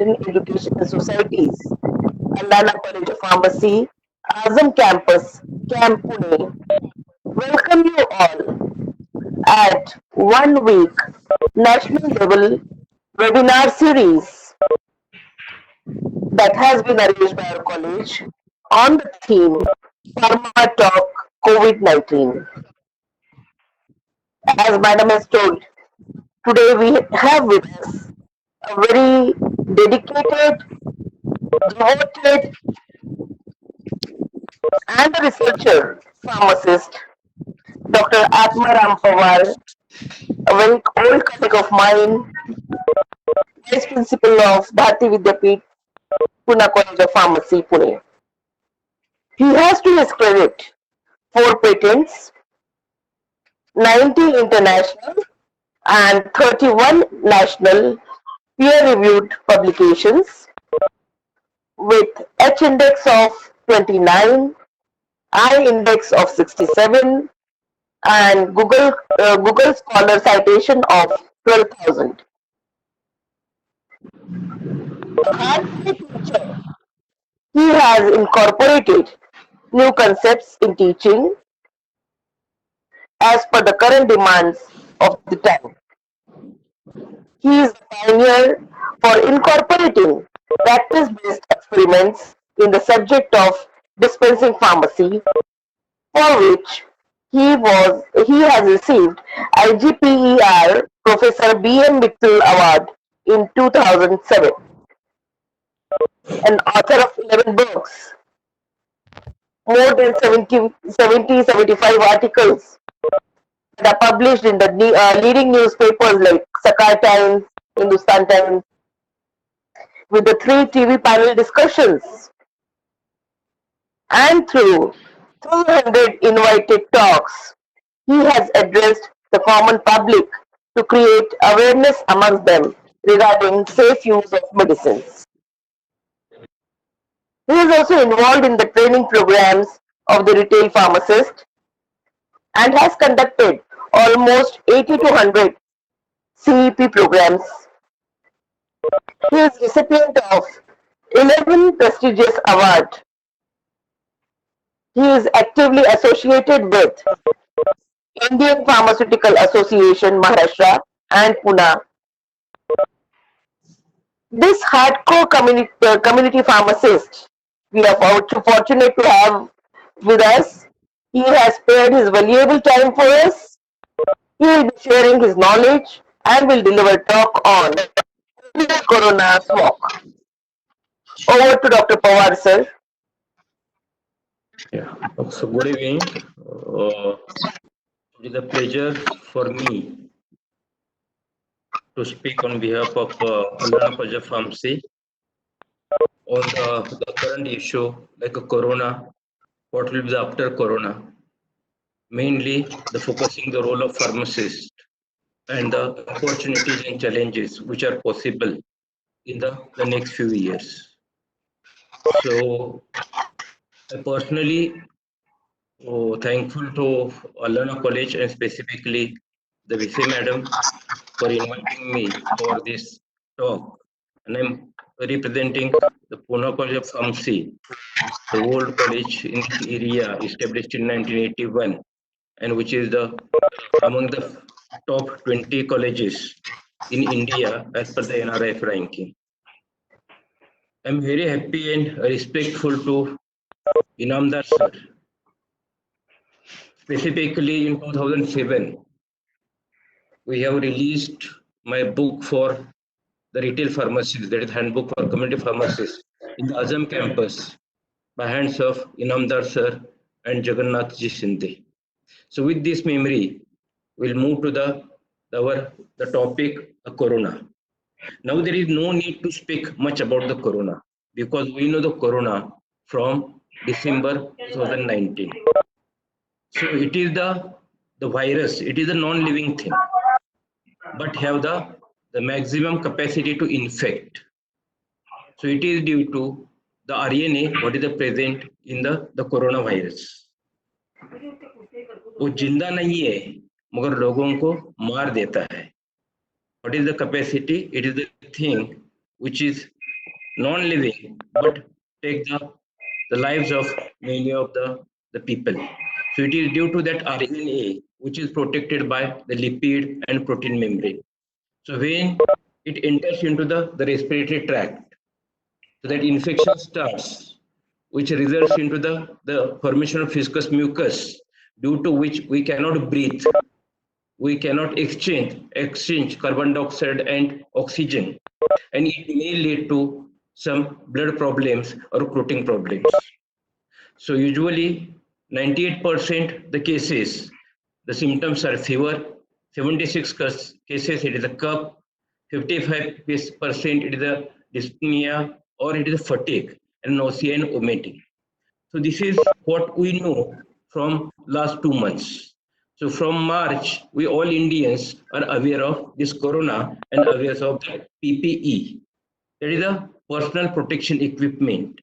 Educational Societies, Allana College of Pharmacy, Azam Campus, Camp Pune. Welcome you all at 1 week national level webinar series that has been arranged by our college on the theme Pharma Talk COVID-19. As Madam has told, today we have with us a very dedicated, devoted, and a researcher pharmacist, Dr. Atma Ram Pawar, a very old colleague of mine, Vice Principal of Bharati Vidyapeeth, Pune College of Pharmacy, Pune. He has to his credit 4 patents, 90 international and 31 national peer-reviewed publications with H index of 29, I index of 67, and Google Scholar citation of 12,000. And by teacher, he has incorporated new concepts in teaching as per the current demands of the time. He is a pioneer for incorporating practice-based experiments in the subject of dispensing pharmacy, for which he has received IGPER Professor B.M. Mittal Award in 2007. An author of 11 books, more than 75 articles that are published in the leading newspapers like Sakar Times, Hindustan Times, with the 3 TV panel discussions, and through 200 invited talks, he has addressed the common public to create awareness amongst them regarding safe use of medicines. He is also involved in the training programs of the retail pharmacist and has conducted almost 80 to 100 CEP programs. He is recipient of 11 prestigious awards. He is actively associated with Indian Pharmaceutical Association Maharashtra and Pune. This hardcore community pharmacist we are fortunate to have with us. He has spared his valuable time for us. He will be sharing his knowledge and will deliver talk on Corona Walk. Over to Dr. Pawar, sir. Yeah. So good evening. It is a pleasure for me to speak on behalf of Allana College of Pharmacy on the current issue like a Corona, what will be the after Corona, mainly the focusing the role of pharmacist and the opportunities and challenges which are possible in the next few years. So I personally thankful to Allana College and specifically the VC Madam for inviting me for this talk. And I'm representing the Pune College of Pharmacy, the old college in this area established in 1981, and which is among the top 20 colleges in India as per the NRF ranking. I'm very happy and respectful to Inamdar sir. Specifically in 2007, we have released my book for the retail pharmacists, that is handbook for community pharmacists in the Azam campus by hands of Inamdar sir and Jagannath Ji Shinde. So with this memory, we'll move to the topic Corona. Now there is no need to speak much about the Corona because we know the Corona from December 2019. So it is the virus, it is a non-living thing, but have the maximum capacity to infect. So it is due to the RNA, what is the present in the coronavirus. वो जिंदा नहीं है मगर लोगों को मार देता है. What is the capacity? It is the thing which is non-living, but take the lives of many of the people. So it is due to that RNA, which is protected by the lipid and protein membrane. So when it enters into the respiratory tract, so that infection starts, which results into the formation of viscous mucus, due to which we cannot breathe, we cannot exchange carbon dioxide and oxygen, and it may lead to some blood problems or clotting problems. So usually 98% the cases, the symptoms are fever, 76 cases it is a cough, 55% it is a dyspnea or it is a fatigue and nausea and vomiting. So this is what we know from last 2 months. So from March, we all Indians are aware of this corona and aware of the PPE. That is a personal protection equipment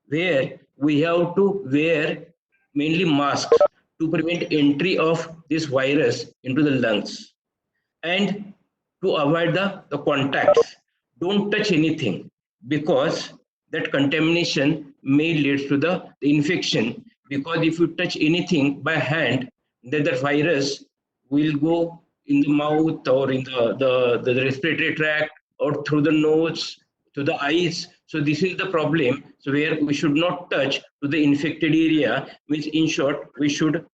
where we have to wear mainly masks to prevent entry of this virus into the lungs and to avoid the contacts. Don't touch anything because that contamination may lead to the infection, because if you touch anything by hand, then the virus will go in the mouth or in the respiratory tract or through the nose to the eyes. So this is the problem. So where we should not touch to the infected area, means in short, we should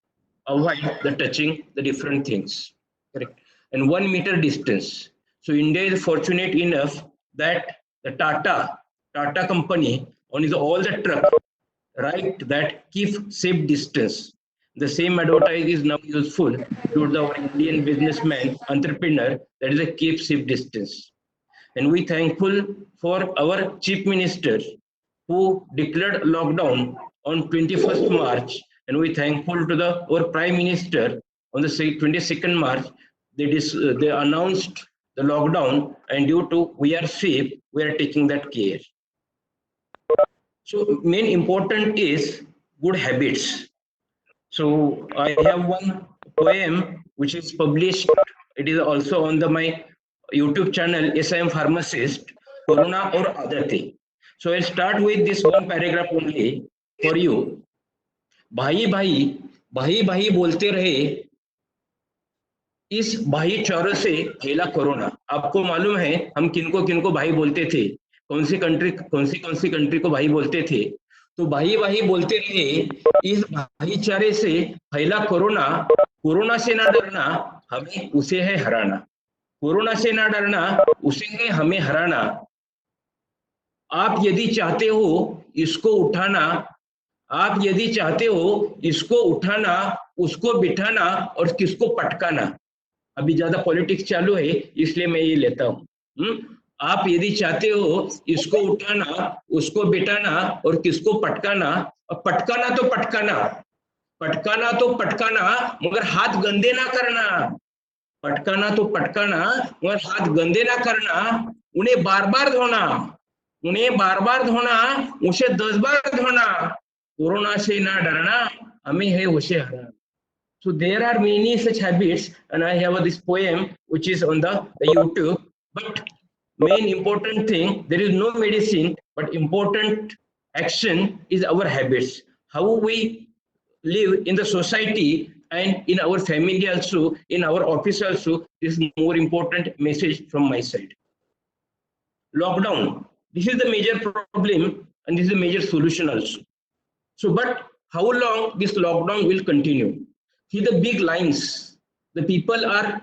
avoid the touching the different things. Correct. And 1 meter distance. So India is fortunate enough that the Tata company on is all the truck, right, that keep safe distance. The same advertise is now useful to the our Indian businessman, entrepreneur, that is a keep safe distance. And we thankful for our chief minister who declared lockdown on 21st March, and we thankful to the our prime minister on the 22nd March. They announced the lockdown, and due to we are safe, we are taking that care. So main important is good habits. So I have one poem which is published. It is also on my YouTube channel. Yes, I am pharmacist. Corona or Adate. So I'll start with this one paragraph only for you. भाई भाई भाई भाई बोलते रहे, इस भाईचारे से फैला कोरोना. आपको मालूम है हम किनको भाई बोलते थे, कौन सी कंट्री को भाई बोलते थे. तो भाई भाई बोलते रहे, इस भाईचारे से फैला कोरोना, कोरोना से ना डरना, हमें उसे है हराना. कोरोना से ना डरना, उसे है हमें हराना. आप यदि चाहते हो इसको उठाना, आप यदि चाहते हो इसको उठाना, उसको बिठाना और किसको पटकाना. अभी ज्यादा पॉलिटिक्स चालू है इसलिए मैं ये लेता हूँ. आप यदि चाहते हो इसको उठाना, उसको बिठाना और किसको पटकाना. और पटकाना तो पटकाना, पटकाना तो पटकाना, मगर हाथ गंदे ना करना. पटकाना तो पटकाना मगर हाथ गंदे ना करना. उन्हें बार बार धोना, उन्हें बार बार धोना, उसे 10 बार धोना. कोरोना से ना डरना, हमें है उसे हराना. So there are many such habits, and I have this poem which is on the YouTube. But main important thing, there is no medicine, but important action is our habits. How we live in the society and in our family also, in our office also, is more important message from my side. Lockdown. This is the major problem, and this is the major solution also. So, but how long this lockdown will continue? See the big lines. The people are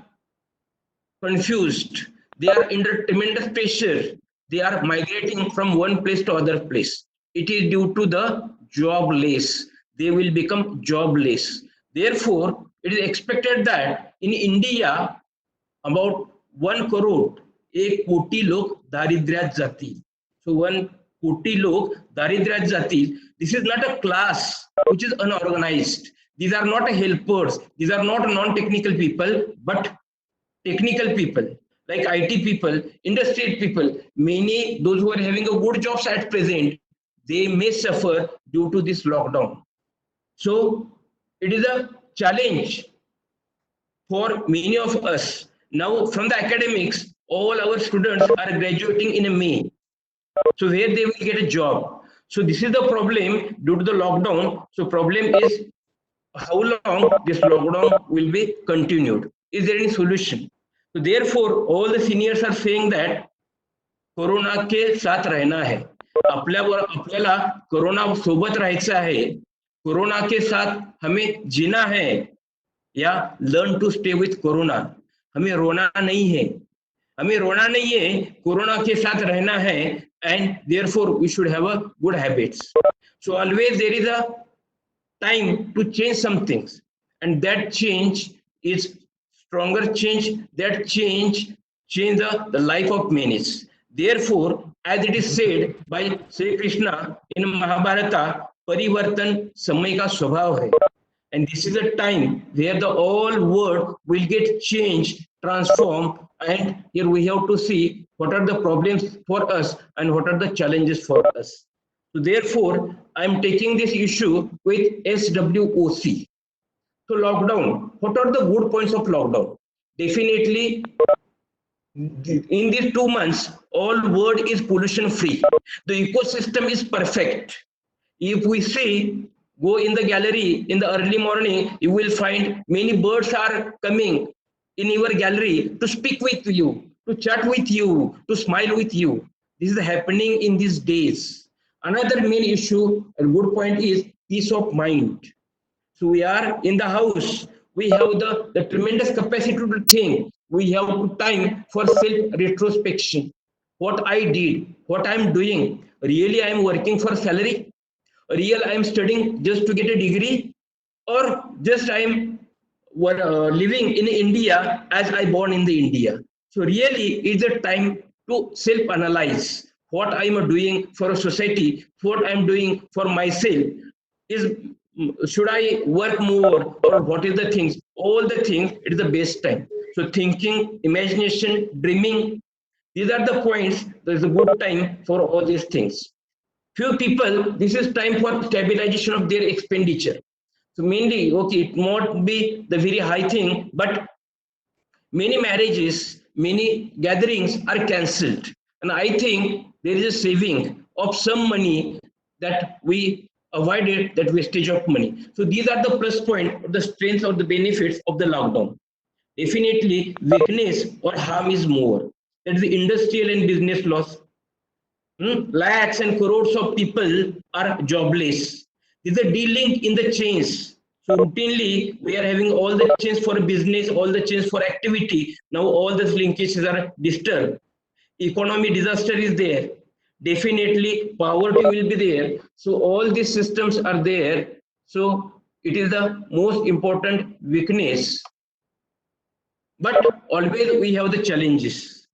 confused. They are under tremendous pressure. They are migrating from one place to other place. It is due to the jobless. They will become jobless. Therefore, it is expected that in India, about 1 crore, 1 कोटी लोग दारिद्र्यात जातील. So 1 कोटी लोग दारिद्र्यात जातील. This is not a class which is unorganized. These are not helpers. These are not non-technical people, but technical people like IT people, industry people. Many those who are having a good jobs at present, they may suffer due to this lockdown. So it is a challenge for many of us. Now from the academics, all our students are graduating in May. So where they will get a job? So this is the problem due to the lockdown. So problem is how long this lockdown will be continued. Is there any solution? So therefore, all the seniors are saying that corona के साथ रहना है, आपल्याला corona सोबत राहायचं आहे, corona के साथ हमें जीना है, या learn to stay with corona. हमें रोना नहीं है, हमें रोना नहीं है, कोरोना के साथ रहना है, and therefore we should have a good habits. So always there is a time to change some things, and that change is stronger change. That change the life of many. Therefore, as it is said by Sri Krishna in Mahabharata, परिवर्तन समय का स्वभाव है, and this is a time where the all world will get changed, transformed, and here we have to see what are the problems for us and what are the challenges for us. So therefore, I am taking this issue with SWOC. So lockdown, what are the good points of lockdown? Definitely, in these 2 months, all world is pollution free. The ecosystem is perfect. If we see, go in the gallery in the early morning, you will find many birds are coming in your gallery to speak with you, to chat with you, to smile with you. This is happening in these days. Another main issue and good point is peace of mind. So we are in the house, we have the tremendous capacity to think, we have time for self retrospection. What I did, what I am doing, really I am working for salary, real I am studying just to get a degree, or just I am living in India as I born in the India. So really it's a time to self analyze what I am doing for a society, what I am doing for myself. Is should I work more, or what is the things, all the things, it is the best time. So thinking, imagination, dreaming, these are the points. There is a good time for all these things. Few people, this is time for stabilization of their expenditure. So mainly, okay, it won't be the very high thing, but many marriages, many gatherings are cancelled, and I think there is a saving of some money, that we avoided that wastage of money. So these are the plus point, the strengths or the benefits of the lockdown. Definitely weakness or harm is more, that is the industrial and business loss. Lakhs and crores of people are jobless. There's a de-link in the chains. So routinely, we are having all the chains for business, all the chains for activity. Now all the linkages are disturbed. Economy disaster is there. Definitely, poverty will be there. So all these systems are there. So it is the most important weakness. But always we have the challenges.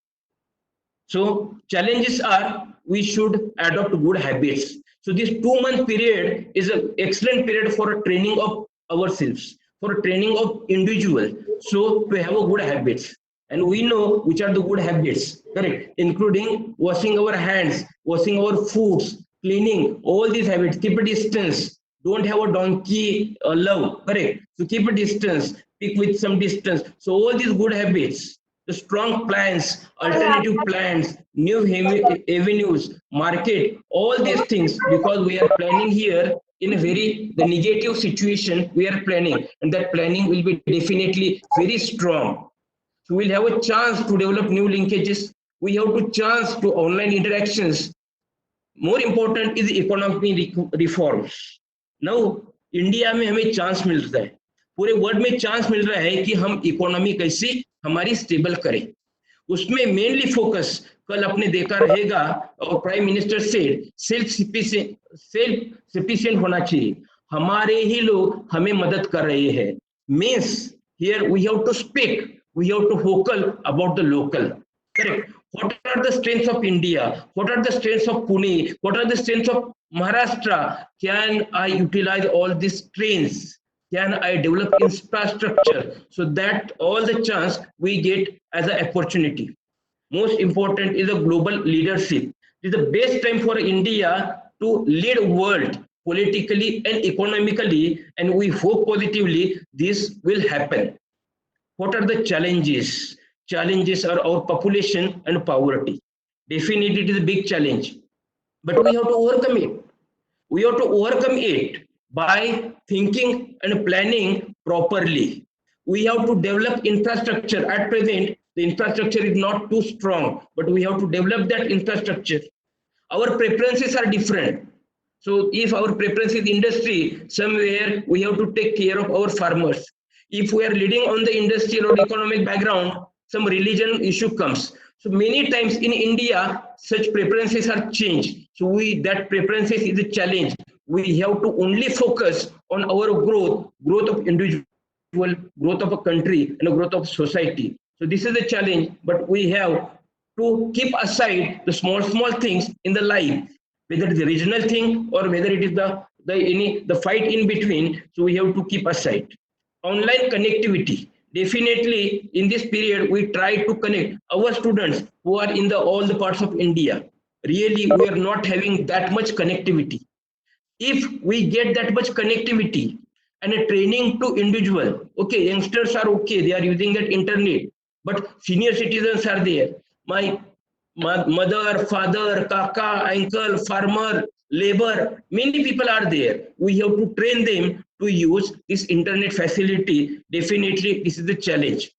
So challenges are, we should adopt good habits. So this 2 month period is an excellent period for training of ourselves, for training of individual. So to have a good habits, and we know which are the good habits, correct? Including washing our hands, washing our foods, cleaning, all these habits. Keep a distance. Don't have a donkey love, correct? So keep a distance. Pick with some distance. So all these good habits, the strong plans, alternative plans, new avenues, market, all these things, because we are planning here in a very the negative situation we are planning, and that planning will be definitely very strong. So we'll have a chance to develop new linkages. We have to chance to online interactions. More important is economic reforms. Now India में हमें chance मिल रहा है, पूरे world में chance मिल रहा है कि हम इकोनॉमी कैसी हमारी स्टेबल करें. उसमें मेनली फोकस कल अपने देखा रहेगा, और प्राइम मिनिस्टर से सेल्फ सफिशिएंट होना चाहिए. हमारे ही लोग हमें मदद कर रहे हैं. Means here we have to speak, we have to vocal about the local, correct? What are the strengths of India? What are the strengths of Pune? What are the strengths of Maharashtra? Can I utilize all these strengths? Can I develop infrastructure so that all the chance we get as an opportunity? Most important is a global leadership. It is the best time for India to lead world politically and economically, and we hope positively this will happen. What are the challenges? Challenges are our population and poverty. Definitely it is a big challenge. but we have to overcome it. We have to overcome it by thinking and planning properly. We have to develop infrastructure. At present, the infrastructure is not too strong, but we have to develop that infrastructure. Our preferences are different. So if our preference is industry, somewhere we have to take care of our farmers. If we are leading on the industrial or economic background, some religion issue comes. So many times in India, such preferences are changed. So that preferences is a challenge. We have to only focus on our growth of individual, growth of a country, and a growth of society. So this is the challenge, but we have to keep aside the small things in the life, whether it's a regional thing or whether it is the fight in between. So we have to keep aside. Online connectivity. Definitely in this period, we try to connect our students who are in all the parts of India. Really, we are not having that much connectivity. If we get that much connectivity and a training to individual, okay, youngsters are okay, they are using that internet, but senior citizens are there. My mother, father, kaka, uncle, farmer, labor, many people are there. We have to train them to use this internet facility. Definitely, this is the challenge.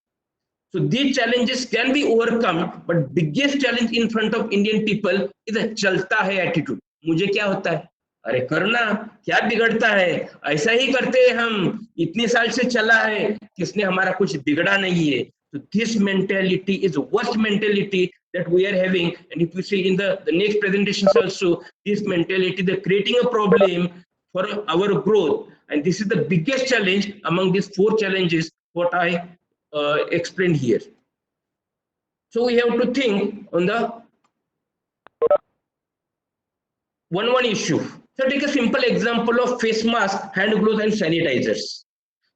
So these challenges can be overcome, but biggest challenge in front of Indian people is a चलता है attitude. मुझे क्या होता है, अरे करना, क्या बिगड़ता है, ऐसा ही करते हैं हम, इतने साल से चला है, किसने हमारा कुछ बिगड़ा नहीं है. So this mentality is the worst mentality that we are having. And if you see in the next presentations also, this mentality, they're creating a problem for our growth. And this is the biggest challenge among these 4 challenges what I explained here. So we have to think on the one issue. So take a simple example of face mask, hand gloves and sanitizers.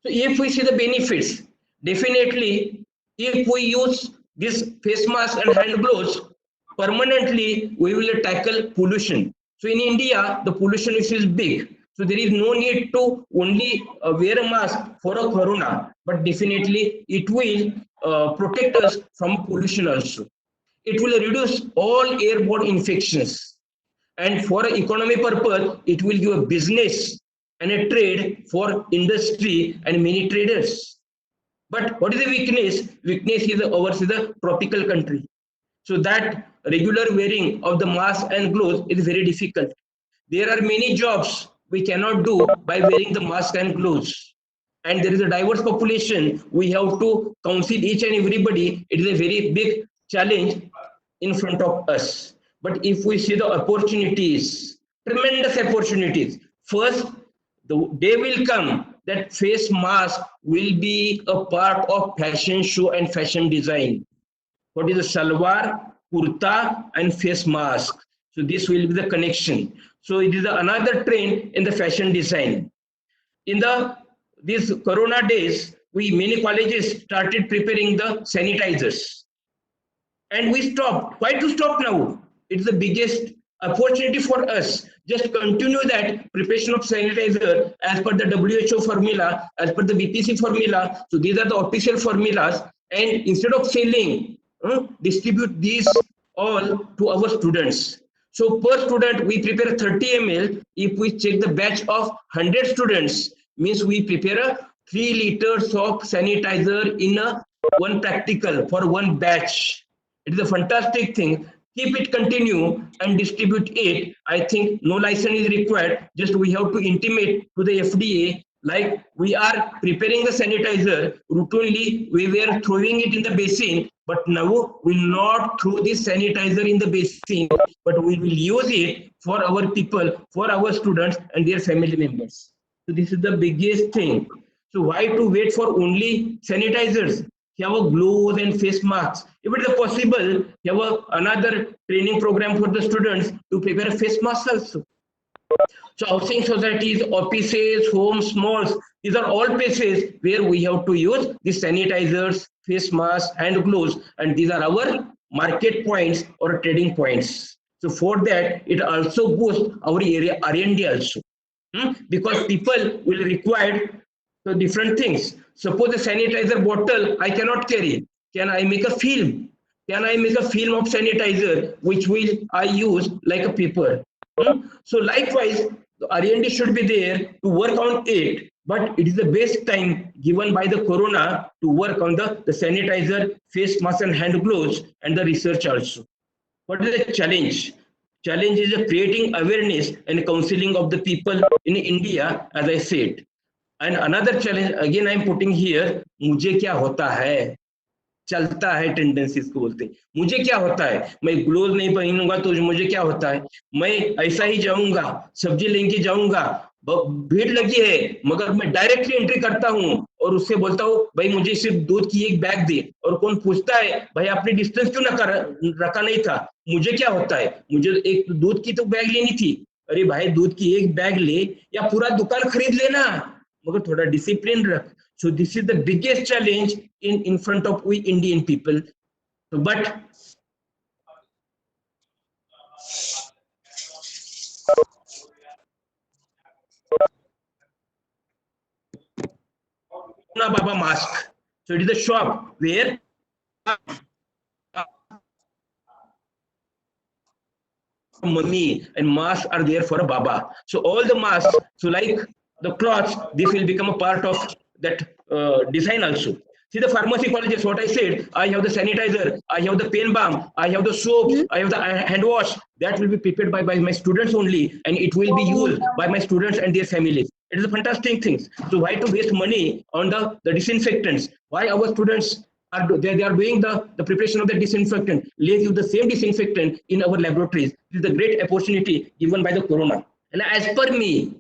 So if we see the benefits, definitely if we use this face mask and hand gloves permanently, we will tackle pollution. So in India, the pollution is big. So there is no need to only wear a mask for a corona, but definitely it will protect us from pollution also. It will reduce all airborne infections. And for an economy purpose, it will give a business and a trade for industry and many traders. But what is the weakness? Weakness is ours is a tropical country. So that regular wearing of the mask and gloves is very difficult. There are many jobs we cannot do by wearing the mask and gloves. And there is a diverse population. We have to counsel each and everybody. It is a very big challenge in front of us. But if we see the opportunities, tremendous opportunities. First, the day will come that face mask will be a part of fashion show and fashion design. What is the salwar, kurta and face mask? So this will be the connection. So it is another trend in the fashion design. In these corona days, many colleges started preparing the sanitizers. And we stopped. Why to stop now? It's the biggest opportunity for us. Just continue that preparation of sanitizer as per the WHO formula, as per the BPC formula. So these are the official formulas. And instead of selling, distribute these all to our students. So per student, we prepare 30 ml. If we check the batch of 100 students, means we prepare a 3 liters of sanitizer in one practical for one batch. It is a fantastic thing. Keep it continue and distribute it. I think no license is required. Just we have to intimate to the FDA like we are preparing the sanitizer. Routinely we were throwing it in the basin, but now we will not throw this sanitizer in the basin, but we will use it for our people, for our students and their family members. So this is the biggest thing. So why to wait for only sanitizers? Have a gloves and face masks. If it is possible, have another training program for the students to prepare a face mask also. So housing societies, offices, homes, malls, these are all places where we have to use the sanitizers, face masks, hand gloves, and these are our market points or trading points. So for that, it also boosts our area R&D also, because people will require the different things. Suppose a sanitizer bottle I cannot carry. Can I make a film? Can I make a film of sanitizer which will I use like a paper? So likewise, the R&D should be there to work on it, but it is the best time given by the corona to work on the sanitizer, face mask and hand gloves and the research also. What is the challenge? Challenge is creating awareness and counseling of the people in India, as I said. And another challenge, again I am putting here, मुझे क्या होता है? चलता है tendencies को बोलते हैं। मुझे क्या होता है, मैं ग्लोव नहीं पहनूंगा तो मुझे क्या होता है, मैं ऐसा ही जाऊंगा, सब्जी लेके जाऊंगा, भीड़ लगी है मगर मैं डायरेक्टली एंट्री करता हूं और उससे बोलता हूं भाई मुझे सिर्फ दूध की एक बैग दे, और कौन पूछता है भाई आपने डिस्टेंस क्यों ना रखा नहीं था, मुझे क्या होता है, मुझे एक दूध की तो बैग लेनी थी, अरे भाई दूध की एक बैग ले या पूरा दुकान खरीद लेना, मगर थोड़ा डिसिप्लिन रख। So this is the biggest challenge in front of we Indian people. So, but Baba mask. So it is a shop where money and masks are there for a Baba. So all the masks, so like the cloths, this will become a part of that design also. See the pharmacy colleges, what I said, I have the sanitizer, I have the pain balm, I have the soap, I have the hand wash, that will be prepared by my students only, and it will be used by my students and their families. It is a fantastic thing. So why to waste money on the disinfectants? Why our students are they are doing the preparation of the disinfectant? Let's use the same disinfectant in our laboratories. This is a great opportunity given by the corona. And as per me,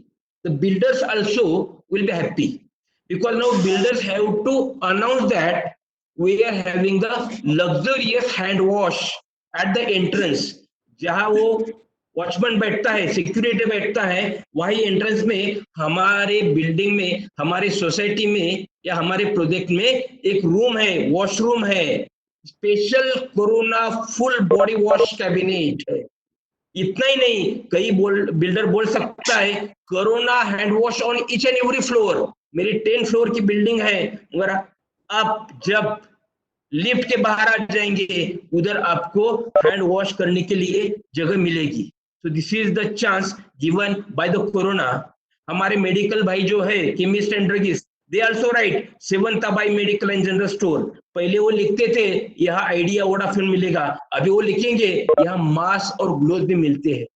the builders also will be happy, because now builders have to announce that we are having the luxurious hand wash at the entrance. जहां वो watchman बैठता है, security बैठता है, वही entrance में हमारे building में, हमारे सोसाइटी में या हमारे प्रोजेक्ट में एक रूम है, वॉशरूम है, special corona full body wash cabinet है। इतना ही नहीं, कई बिल्डर बोल सकता है corona hand wash on each and every floor. मेरी 10 फ्लोर की बिल्डिंग है, मगर आप जब लिफ्ट के बाहर आ जाएंगे उधर आपको हैंड वॉश करने के लिए जगह मिलेगी। So this is the chance given by the corona. हमारे मेडिकल भाई जो है, chemist and druggist, they also write 7th by medical and general store. पहले वो लिखते थे यहाँ आइडिया वोडाफोन मिलेगा, अभी वो लिखेंगे यहाँ मास्क और ग्लोव भी मिलते हैं।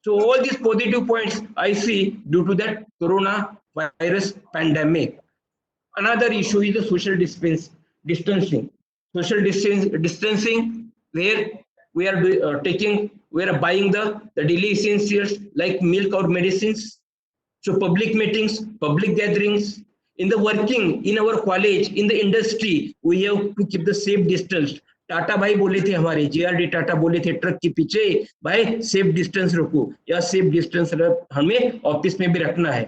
So all these positive points I see due to that coronavirus pandemic. Another issue is the social distancing. Social distancing, where we are we are buying the daily essentials like milk or medicines. So public meetings, public gatherings, in the working, in our college, in the industry, we have to keep the safe distance. Tata भाई बोले थे, हमारे JRD Tata बोले थे truck के पीछे भाई safe distance रखो, या सेफ डिस्टेंस हमें ऑफिस में भी रखना है।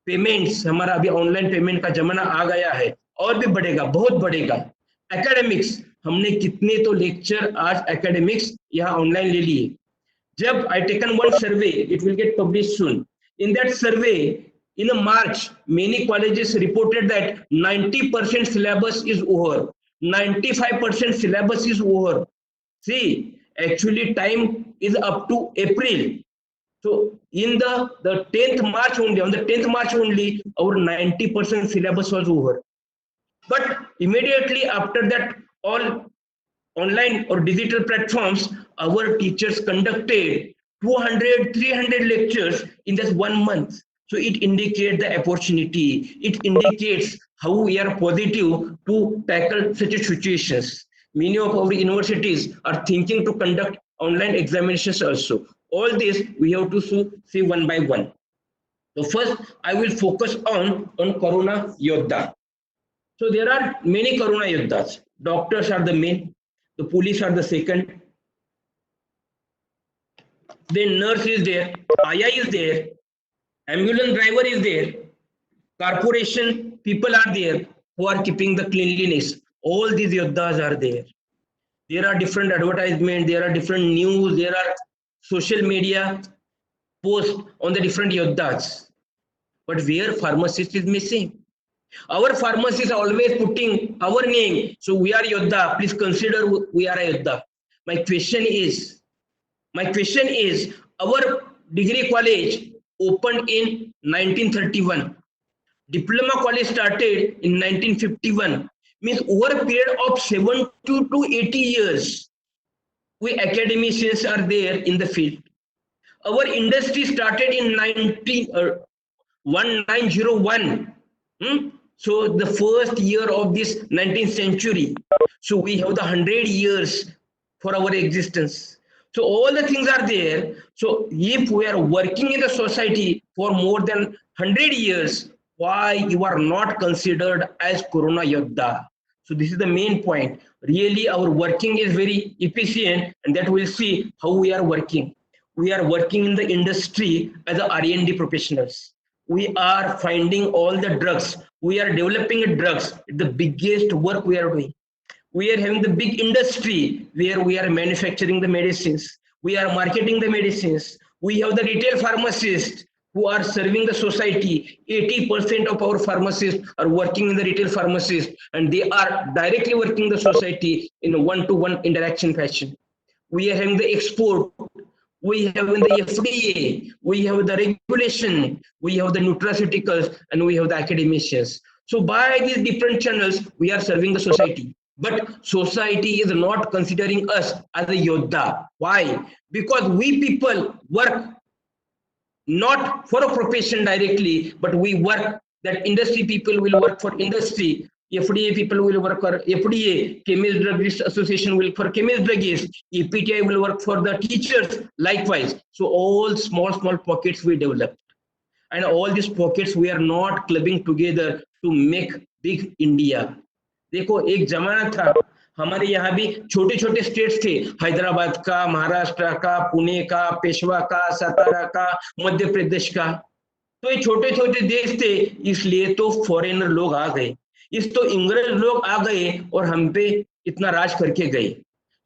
पेमेंट्स, हमारा अभी ऑनलाइन पेमेंट का जमाना आ गया है और भी बढ़ेगा, बहुत बढ़ेगा। एकेडमिक्स, हमने कितने तो लेक्चर आज एकेडमिक्स यहाँ ऑनलाइन ले लिए। जब I taken one survey, it will get publish soon. In that survey in March, many colleges reported that 90% syllabus is over, 95% syllabus is over. See, actually time is up to April. So in the 10th March only, on the 10th March only, our 90% syllabus was over. But immediately after that, all online or digital platforms, our teachers conducted 200, 300 lectures in just 1 month. So it indicates the opportunity. It indicates how we are positive to tackle such situations. Many of our universities are thinking to conduct online examinations also. All this we have to see one by one. So first, I will focus on Corona Yoddha. So there are many Corona Yoddhas. Doctors are the main. The police are the second. Then nurse is there. Aya is there. Ambulance driver is there, corporation people are there who are keeping the cleanliness. All these yoddhas are there. There are different advertisements, there are different news, there are social media posts on the different yoddhas. But where pharmacist is missing? Our pharmacists are always putting our name. So we are yoddha, please consider we are a yoddha. My question is, our degree college opened in 1931. Diploma college started in 1951. Means over a period of 70 to 80 years, we academicians are there in the field. Our industry started in 1901. So the first year of this 19th century. So we have the 100 years for our existence. So all the things are there. So if we are working in the society for more than 100 years, why you are not considered as Corona Yoddha? So this is the main point. Really, our working is very efficient, and that we'll see how we are working. We are working in the industry as a R&D professionals. We are finding all the drugs. We are developing drugs. The biggest work we are doing. We are having the big industry where we are manufacturing the medicines. We are marketing the medicines. We have the retail pharmacists who are serving the society. 80% of our pharmacists are working in the retail pharmacies, and they are directly working the society in a one-to-one interaction fashion. We are having the export, we have in the FDA, we have the regulation, we have the nutraceuticals, and we have the academicians. So by these different channels, we are serving the society. But society is not considering us as a Yoddha. Why? Because we people work not for a profession directly, but we work, that industry people will work for industry, FDA people will work for FDA, Chemist Druggist Association will work for chemist druggists, EPTI will work for the teachers, likewise. So all small pockets we develop. And all these pockets we are not clubbing together to make big India. देखो एक जमाना था हमारे यहाँ भी छोटे छोटे states थे, हैदराबाद का, महाराष्ट्र का, पुणे का, पेशवा का, सातारा का, मध्य प्रदेश का। तो ये छोटे छोटे देश थे, इसलिए तो फॉरेनर लोग आ गए, इस तो इंग्रज लोग आ गए और हम पे इतना राज करके गए.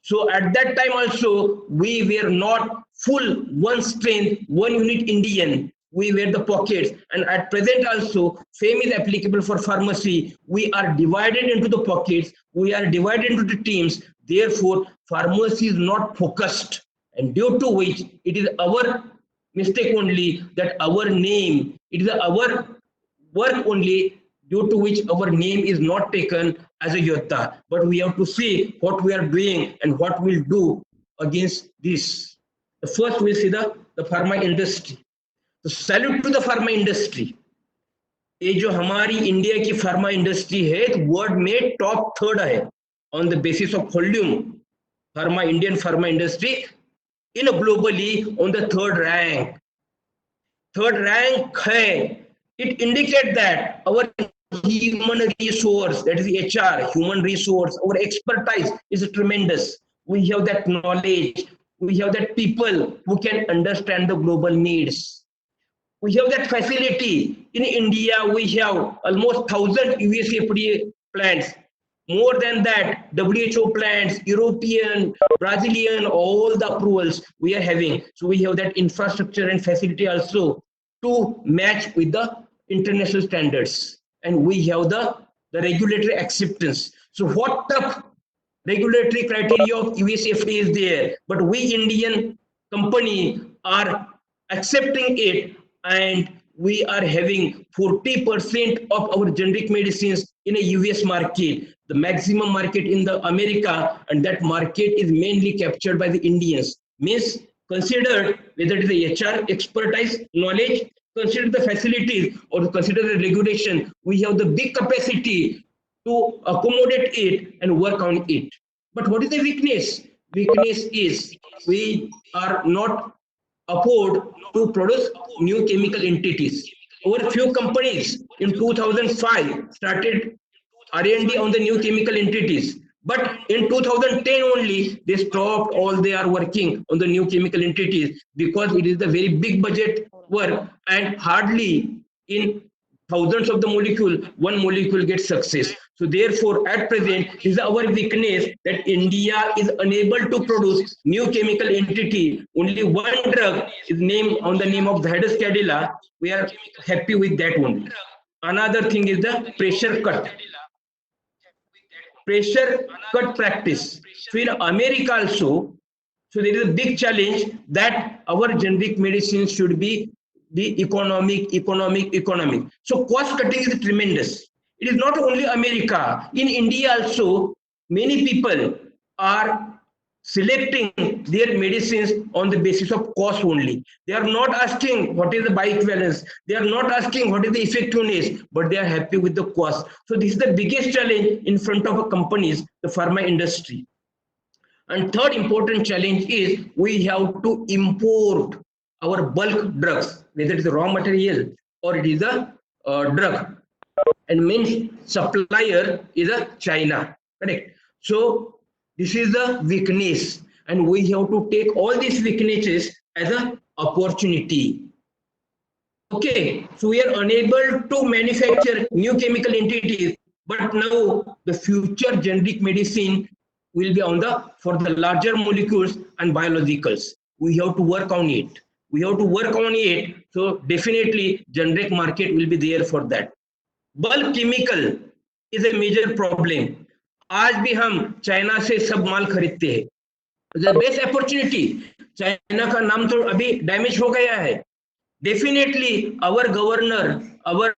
So at that time also we were not full one strength, one unit Indian. We were the pockets, and at present also same is applicable for pharmacy. We are divided into the pockets, we are divided into the teams. Therefore, pharmacy is not focused, and due to which it is our mistake only that our name, it is our work only, due to which our name is not taken as a Yoddha. But we have to see what we are doing and what we'll do against this. The first we'll see the pharma industry. So salute to the pharma industry. ये जो हमारी India की pharma industry है world में top third है on the basis of volume. Pharma Indian pharma industry in globally on the third rank है. It indicates that our human resource, that is HR, human resource, our expertise is tremendous. We have that knowledge, we have that people who can understand the global needs. We have that facility. In India, we have almost 1,000 US FDA plants. More than that, WHO plants, European, Brazilian, all the approvals we are having. So we have that infrastructure and facility also to match with the international standards. And we have the regulatory acceptance. So what tough regulatory criteria of US FDA is there, but we Indian company are accepting it, and we are having 40% of our generic medicines in a US market, the maximum market in the America, and that market is mainly captured by the Indians. Means considered whether it is the HR expertise, knowledge, consider the facilities, or consider the regulation, we have the big capacity to accommodate it and work on it. But what is the weakness? Weakness is we are not afford to produce new chemical entities. Over few companies in 2005 started R&D on the new chemical entities. But in 2010 only, they stopped all they are working on the new chemical entities because it is a very big budget work, and hardly in thousands of the molecule, one molecule gets success. So therefore, at present, is our weakness that India is unable to produce new chemical entity. Only one drug is named on the name of Zydus Cadila. We are happy with that only. Another thing is the pressure cut practice. So in America also, so there is a big challenge that our generic medicine should be economic. So cost cutting is tremendous. It is not only America. In India also, many people are selecting their medicines on the basis of cost only. They are not asking what is the bioequivalence. They are not asking what is the effectiveness, but they are happy with the cost. So this is the biggest challenge in front of companies, the pharma industry. And third important challenge is we have to import our bulk drugs, whether it is a raw material or it is a drug. And main supplier is a China, correct? So this is the weakness, and we have to take all these weaknesses as an opportunity. Okay, so we are unable to manufacture new chemical entities, but now the future generic medicine will be on for the larger molecules and biologicals. We have to work on it. So definitely generic market will be there for that. Bulk chemical is a major problem. आज भी हम China से सब माल खरीदते हैं. The best opportunity. China का नाम तो अभी डैमेज हो गया है. डेफिनेटली आवर गवर्नर, आवर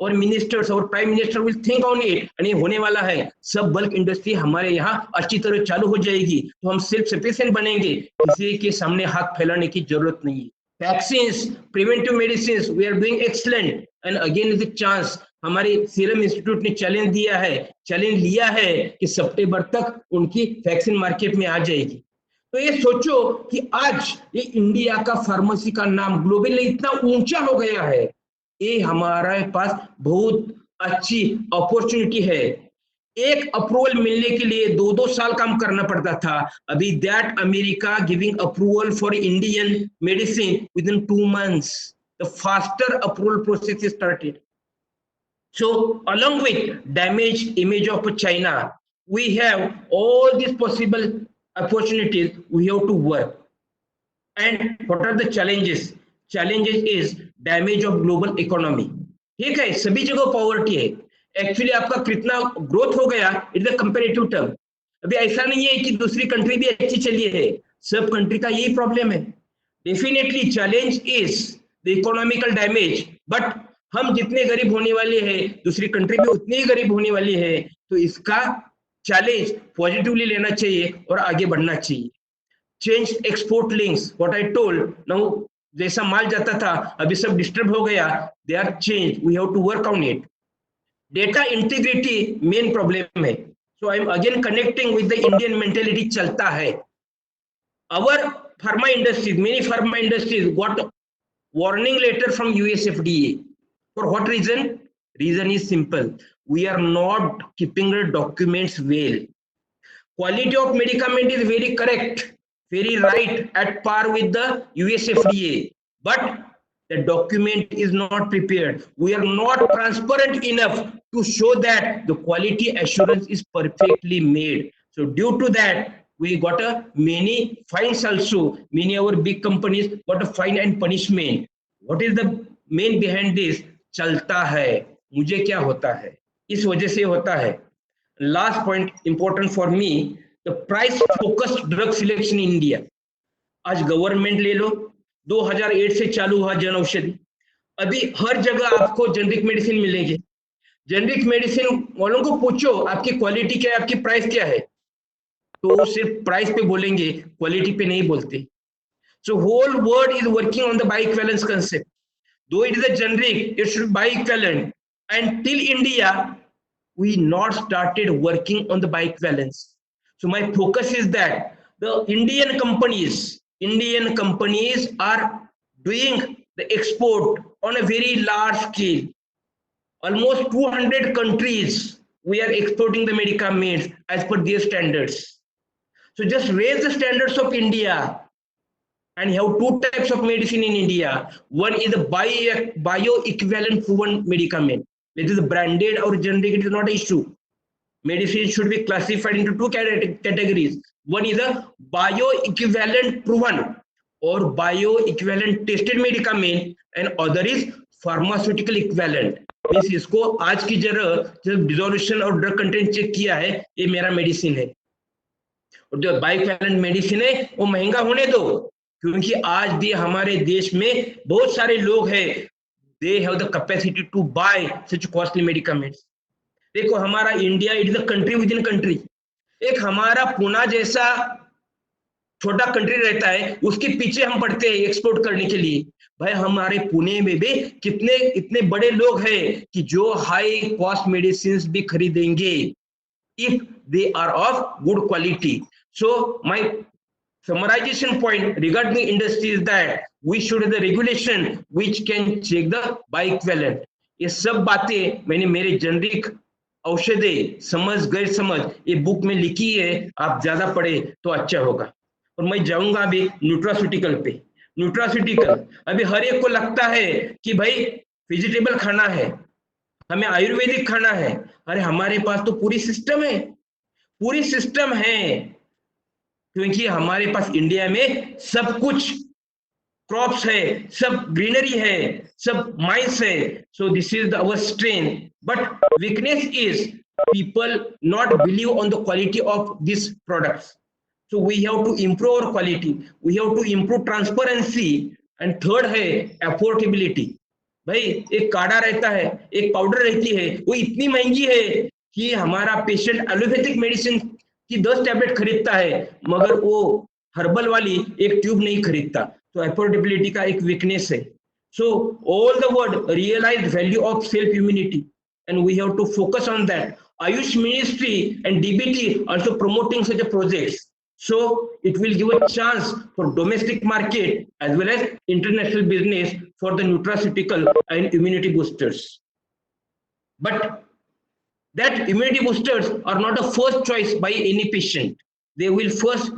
और मिनिस्टर्स और prime minister will think on it, और ये होने वाला है. सब बल्क इंडस्ट्री हमारे यहाँ अच्छी तरह चालू हो जाएगी तो हम सेल्फ सफिशिएंट बनेंगे. किसी के सामने हाथ फैलाने की जरूरत नहीं है. Vaccines, preventive medicines, we are doing excellent. And again is a chance. हमारे सीरम इंस्टीट्यूट ने चैलेंज लिया है कि सितंबर तक उनकी वैक्सीन मार्केट में आ जाएगी. तो ये सोचो कि आज ये इंडिया का फार्मेसी का नाम ग्लोबली इतना ऊंचा हो गया है. ये हमारे पास बहुत अच्छी अपॉर्चुनिटी है. एक अप्रूवल मिलने के लिए 2-2 साल काम करना पड़ता था. अभी that America giving approval for Indian medicine with in 2 months. The faster approval process is started. So along with damaged image of China, we have all these possible opportunities. We have to work. And what are the challenges? Challenges is damage of global economy. ठीक है, सभी जगह poverty है. Actually आपका कितना growth हो गया, it is a comparative term. अभी ऐसा नहीं है कि दूसरी कंट्री भी अच्छी चली है. सब कंट्री का यही प्रॉब्लम है. Definitely challenge is the economical damage, but हम जितने गरीब होने वाले हैं दूसरी कंट्री भी उतनी ही गरीब होने वाली है. तो इसका चैलेंज पॉजिटिवली लेना चाहिए और आगे बढ़ना चाहिए. Change export links, what I told now, जैसा माल जाता था अभी सब डिस्टर्ब हो गया. They are change, we have to work on it. Data integrity main problem है. So I am again connecting with the Indian mentality. चलता है. Our pharma industries, many pharma industries got warning letter from US FDA. For what reason? Reason is simple. We are not keeping the documents well. Quality of medicament is very correct, very right, at par with the US FDA. But the document is not prepared. We are not transparent enough to show that the quality assurance is perfectly made. So due to that, we got a many fines also. Many our big companies got a fine and punishment. What is the main behind this? चलता है, मुझे क्या होता है, इस वजह से होता है. Last point important for me, the price focused drug selection in India. आज गवर्नमेंट ले लो, 2008 से चालू हुआ जन औषधि. अभी हर जगह आपको जेनरिक मेडिसिन मिलेंगे. जेनरिक मेडिसिन वालों को पूछो आपकी क्वालिटी क्या है, आपकी प्राइस क्या है, तो सिर्फ प्राइस पे बोलेंगे, क्वालिटी पे नहीं बोलते. So whole world is working on the bioequivalence concept. Though it is a generic, it should be bioequivalent. And till India, we not started working on the bioequivalence. So my focus is that the Indian companies are doing the export on a very large scale. Almost 200 countries we are exporting the medicaments as per their standards. So just raise the standards of India. And you have 2 types of medicine in India. One is the bioequivalent proven medicament. It is branded or generic, it is not an issue. Medicine should be classified into 2 categories. One is a bioequivalent proven or bioequivalent tested medicament, and other is pharmaceutical equivalent. Means इसको आज की जब dissolution और drug content check किया है, ये मेरा medicine है. और जो बाइवैलेंट मेडिसिन है वो महंगा होने दो, क्योंकि आज भी हमारे देश में बहुत सारे लोग हैं, they have the capacity to buy such costly medicaments. देखो हमारा India it is a country with in country. एक हमारा पुणे जैसा छोटा कंट्री रहता है, उसके पीछे हम पड़ते हैं एक्सपोर्ट करने के लिए। भाई हमारे पुणे में भी कितने इतने बड़े लोग हैं कि जो हाई कॉस्ट मेडिसिन भी खरीदेंगे if they are of good quality. So my summarization point regarding industry is that we should have the regulation which can check the bioequivalent. ये सब बातें मैंने मेरे जेनरिक औषधे समझ गैर समझ ये बुक में लिखी है, आप ज्यादा पढ़े तो अच्छा होगा। और मैं जाऊंगा अभी न्यूट्रास्यूटिकल पे। न्यूट्रास्यूटिकल अभी हर एक को लगता है कि भाई वेजिटेबल खाना है, हमें आयुर्वेदिक खाना है। अरे हमारे पास तो पूरी सिस्टम है, पूरी सिस्टम है, क्योंकि हमारे पास इंडिया में सब कुछ क्रॉप्स है, सब ग्रीनरी है, सब माइंस है। So this is our strength, but weakness is people not believe on the quality of these products. So we have to improve our quality, we have to improve transparency, and third है affordability. भाई एक काढ़ा रहता है, एक powder रहती है, वो इतनी महंगी है कि हमारा पेशेंट एलोपैथिक मेडिसिन की 10 टैबलेट खरीदता है, मगर वो हर्बल वाली एक ट्यूब नहीं खरीदता। तो अफोर्डेबिलिटी का एक वीकनेस है। So all the world realize value of self immunity and we have to focus on that. Ayush Ministry and DBT also promoting such a projects. So it will give a chance for domestic market as well as international business for the nutraceutical and immunity boosters. But that immunity boosters are not a first choice by any patient. They will first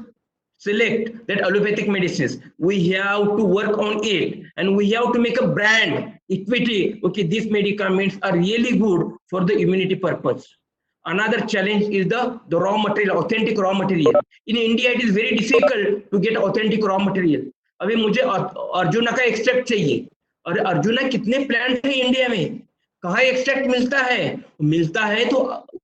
select that allopathic medicines. We have to work on it and we have to make a brand equity. Okay, these medicaments are really good for the immunity purpose. Another challenge is the raw material, authentic raw material. In India, it is very difficult to get authentic raw material. अभी मुझे अर्जुना का extract चाहिए, और अर्जुना कितने plant है India में, कहाँ extract मिलता है, मिलता है तो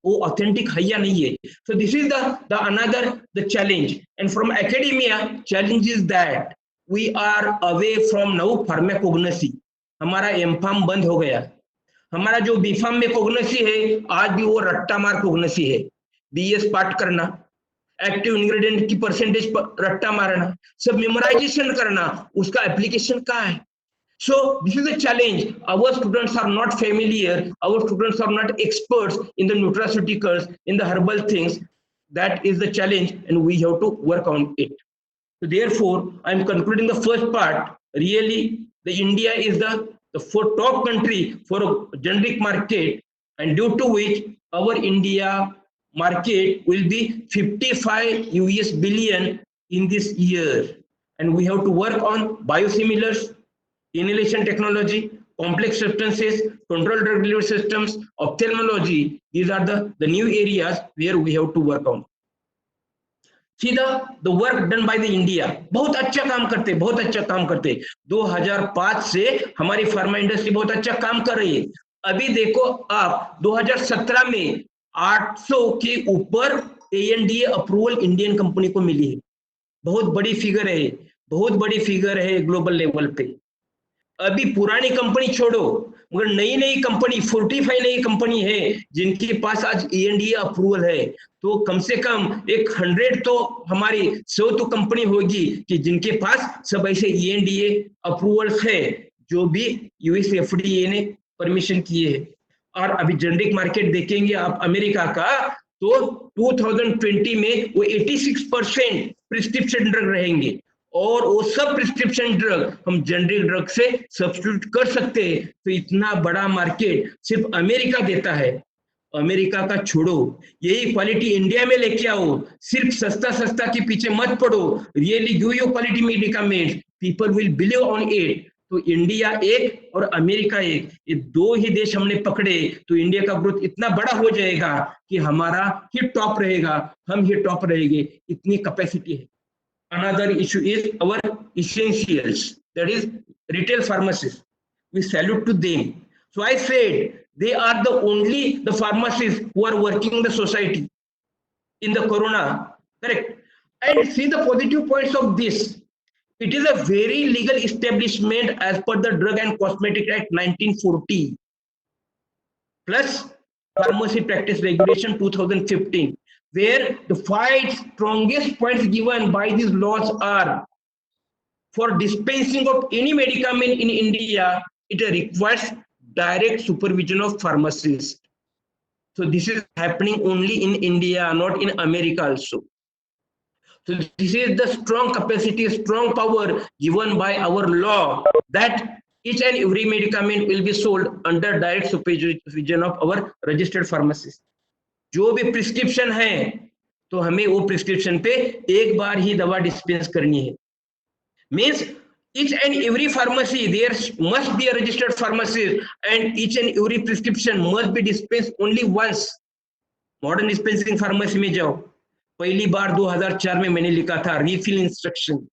वो ऑथेंटिक है या नहीं है। So this is the another the challenge. And from academia challenge is that we are away from now pharmacognosy. हमारा एमफार्म बंद हो गया, हमारा जो बीफार्म में कोग्नोसी है आज भी वो रट्टा मार कोग्नोसी है। बीएस पाठ करना, एक्टिव इंग्रेडिएंट की परसेंटेज रट्टा मारना, सब मेमोराइजेशन करना, उसका एप्लीकेशन कहाँ है। So this is a challenge. Our students are not familiar, our students are not experts in the nutraceuticals, in the herbal things. That is the challenge and we have to work on it. So therefore, I am concluding the first part. Really, the India is the top country for a generic market, and due to which our India market will be 55 US billion in this year. And we have to work on biosimilars, inhalation technology, complex substances, controlled regulatory systems, ophthalmology. These are the new areas where we have to work on. See the work done by the India. बहुत अच्छा काम करते, बहुत अच्छा काम करते। 2005 से हमारी फार्मा इंडस्ट्री बहुत अच्छा काम कर रही है। अभी देखो आप 2017 में 800 के ऊपर ANDA अप्रूवल इंडियन कंपनी को मिली है। बहुत बड़ी फिगर है, बहुत बड़ी फिगर है ग्लोबल लेवल पे। अभी पुरानी कंपनी छोड़ो, मगर नई नई कंपनी 45 नई कंपनी है जिनके पास आज ANDA अप्रूवल है। तो कम से कम एक 100 तो हमारी 100 तो कंपनी होगी कि जिनके पास सब ऐसे ANDA अप्रूवल है जो भी US FDA ने परमिशन किए है। और अभी जेनरिक मार्केट देखेंगे आप अमेरिका का, तो 2020 में वो 86% प्रिस्क्रिप्शन ड्रग रहेंगे, और वो सब प्रिस्क्रिप्शन ड्रग हम जेनरिक ड्रग से सब्स्टिट्यूट कर सकते हैं। तो इतना बड़ा मार्केट सिर्फ अमेरिका देता है। अमेरिका का छोड़ो, यही क्वालिटी इंडिया में लेके आओ। सिर्फ सस्ता सस्ता के पीछे मत पड़ो, really give your quality medicament, people will believe on it. तो इंडिया एक और अमेरिका एक, ये दो ही देश हमने पकड़े तो इंडिया का ग्रोथ इतना बड़ा हो जाएगा कि हमारा ही टॉप रहेगा, हम ही टॉप रहेंगे, इतनी कैपेसिटी है। Another issue is our essentials, that is retail pharmacists. We salute to them. So I said they are the pharmacists who are working in the society in the corona, correct? And see the positive points of this. It is a very legal establishment as per the Drug and Cosmetic Act 1940 plus Pharmacy Practice Regulation 2015, where the five strongest points given by these laws are: for dispensing of any medicament in India, it requires direct supervision of pharmacists. So this is happening only in India, not in America also. So this is the strong capacity, strong power given by our law, that each and every medicament will be sold under direct supervision of our registered pharmacist. जो भी prescription है तो हमें वो prescription पे एक बार ही दवा dispense करनी है. Means each and every pharmacy there must be a registered pharmacist, and each and every prescription must be dispensed only once. Modern dispensing pharmacy में जाओ, पहली बार 2004 में मैंने लिखा था रिफिल इंस्ट्रक्शन,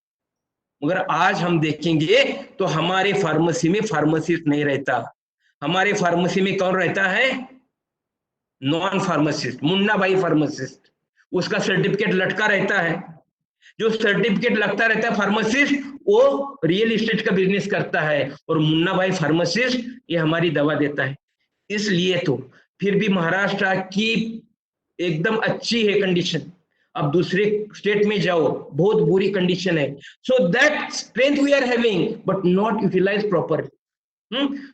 मगर आज हम देखेंगे तो हमारे फार्मेसी में फार्मासिस्ट नहीं रहता. हमारे फार्मेसी में कौन रहता है? नॉन फार्मासिस्ट, मुन्ना भाई फार्मासिस्ट. उसका सर्टिफिकेट लटका रहता है. जो सर्टिफिकेट लगता रहता है फार्मासिस्ट, वो रियल एस्टेट का बिजनेस करता है, और मुन्ना भाई फार्मासिस्ट ये हमारी दवा देता है. इसलिए तो फिर भी महाराष्ट्र की एकदम अच्छी है कंडीशन. अब दूसरे स्टेट में जाओ, बहुत बुरी कंडीशन है. So that strength we are having but not utilize properly.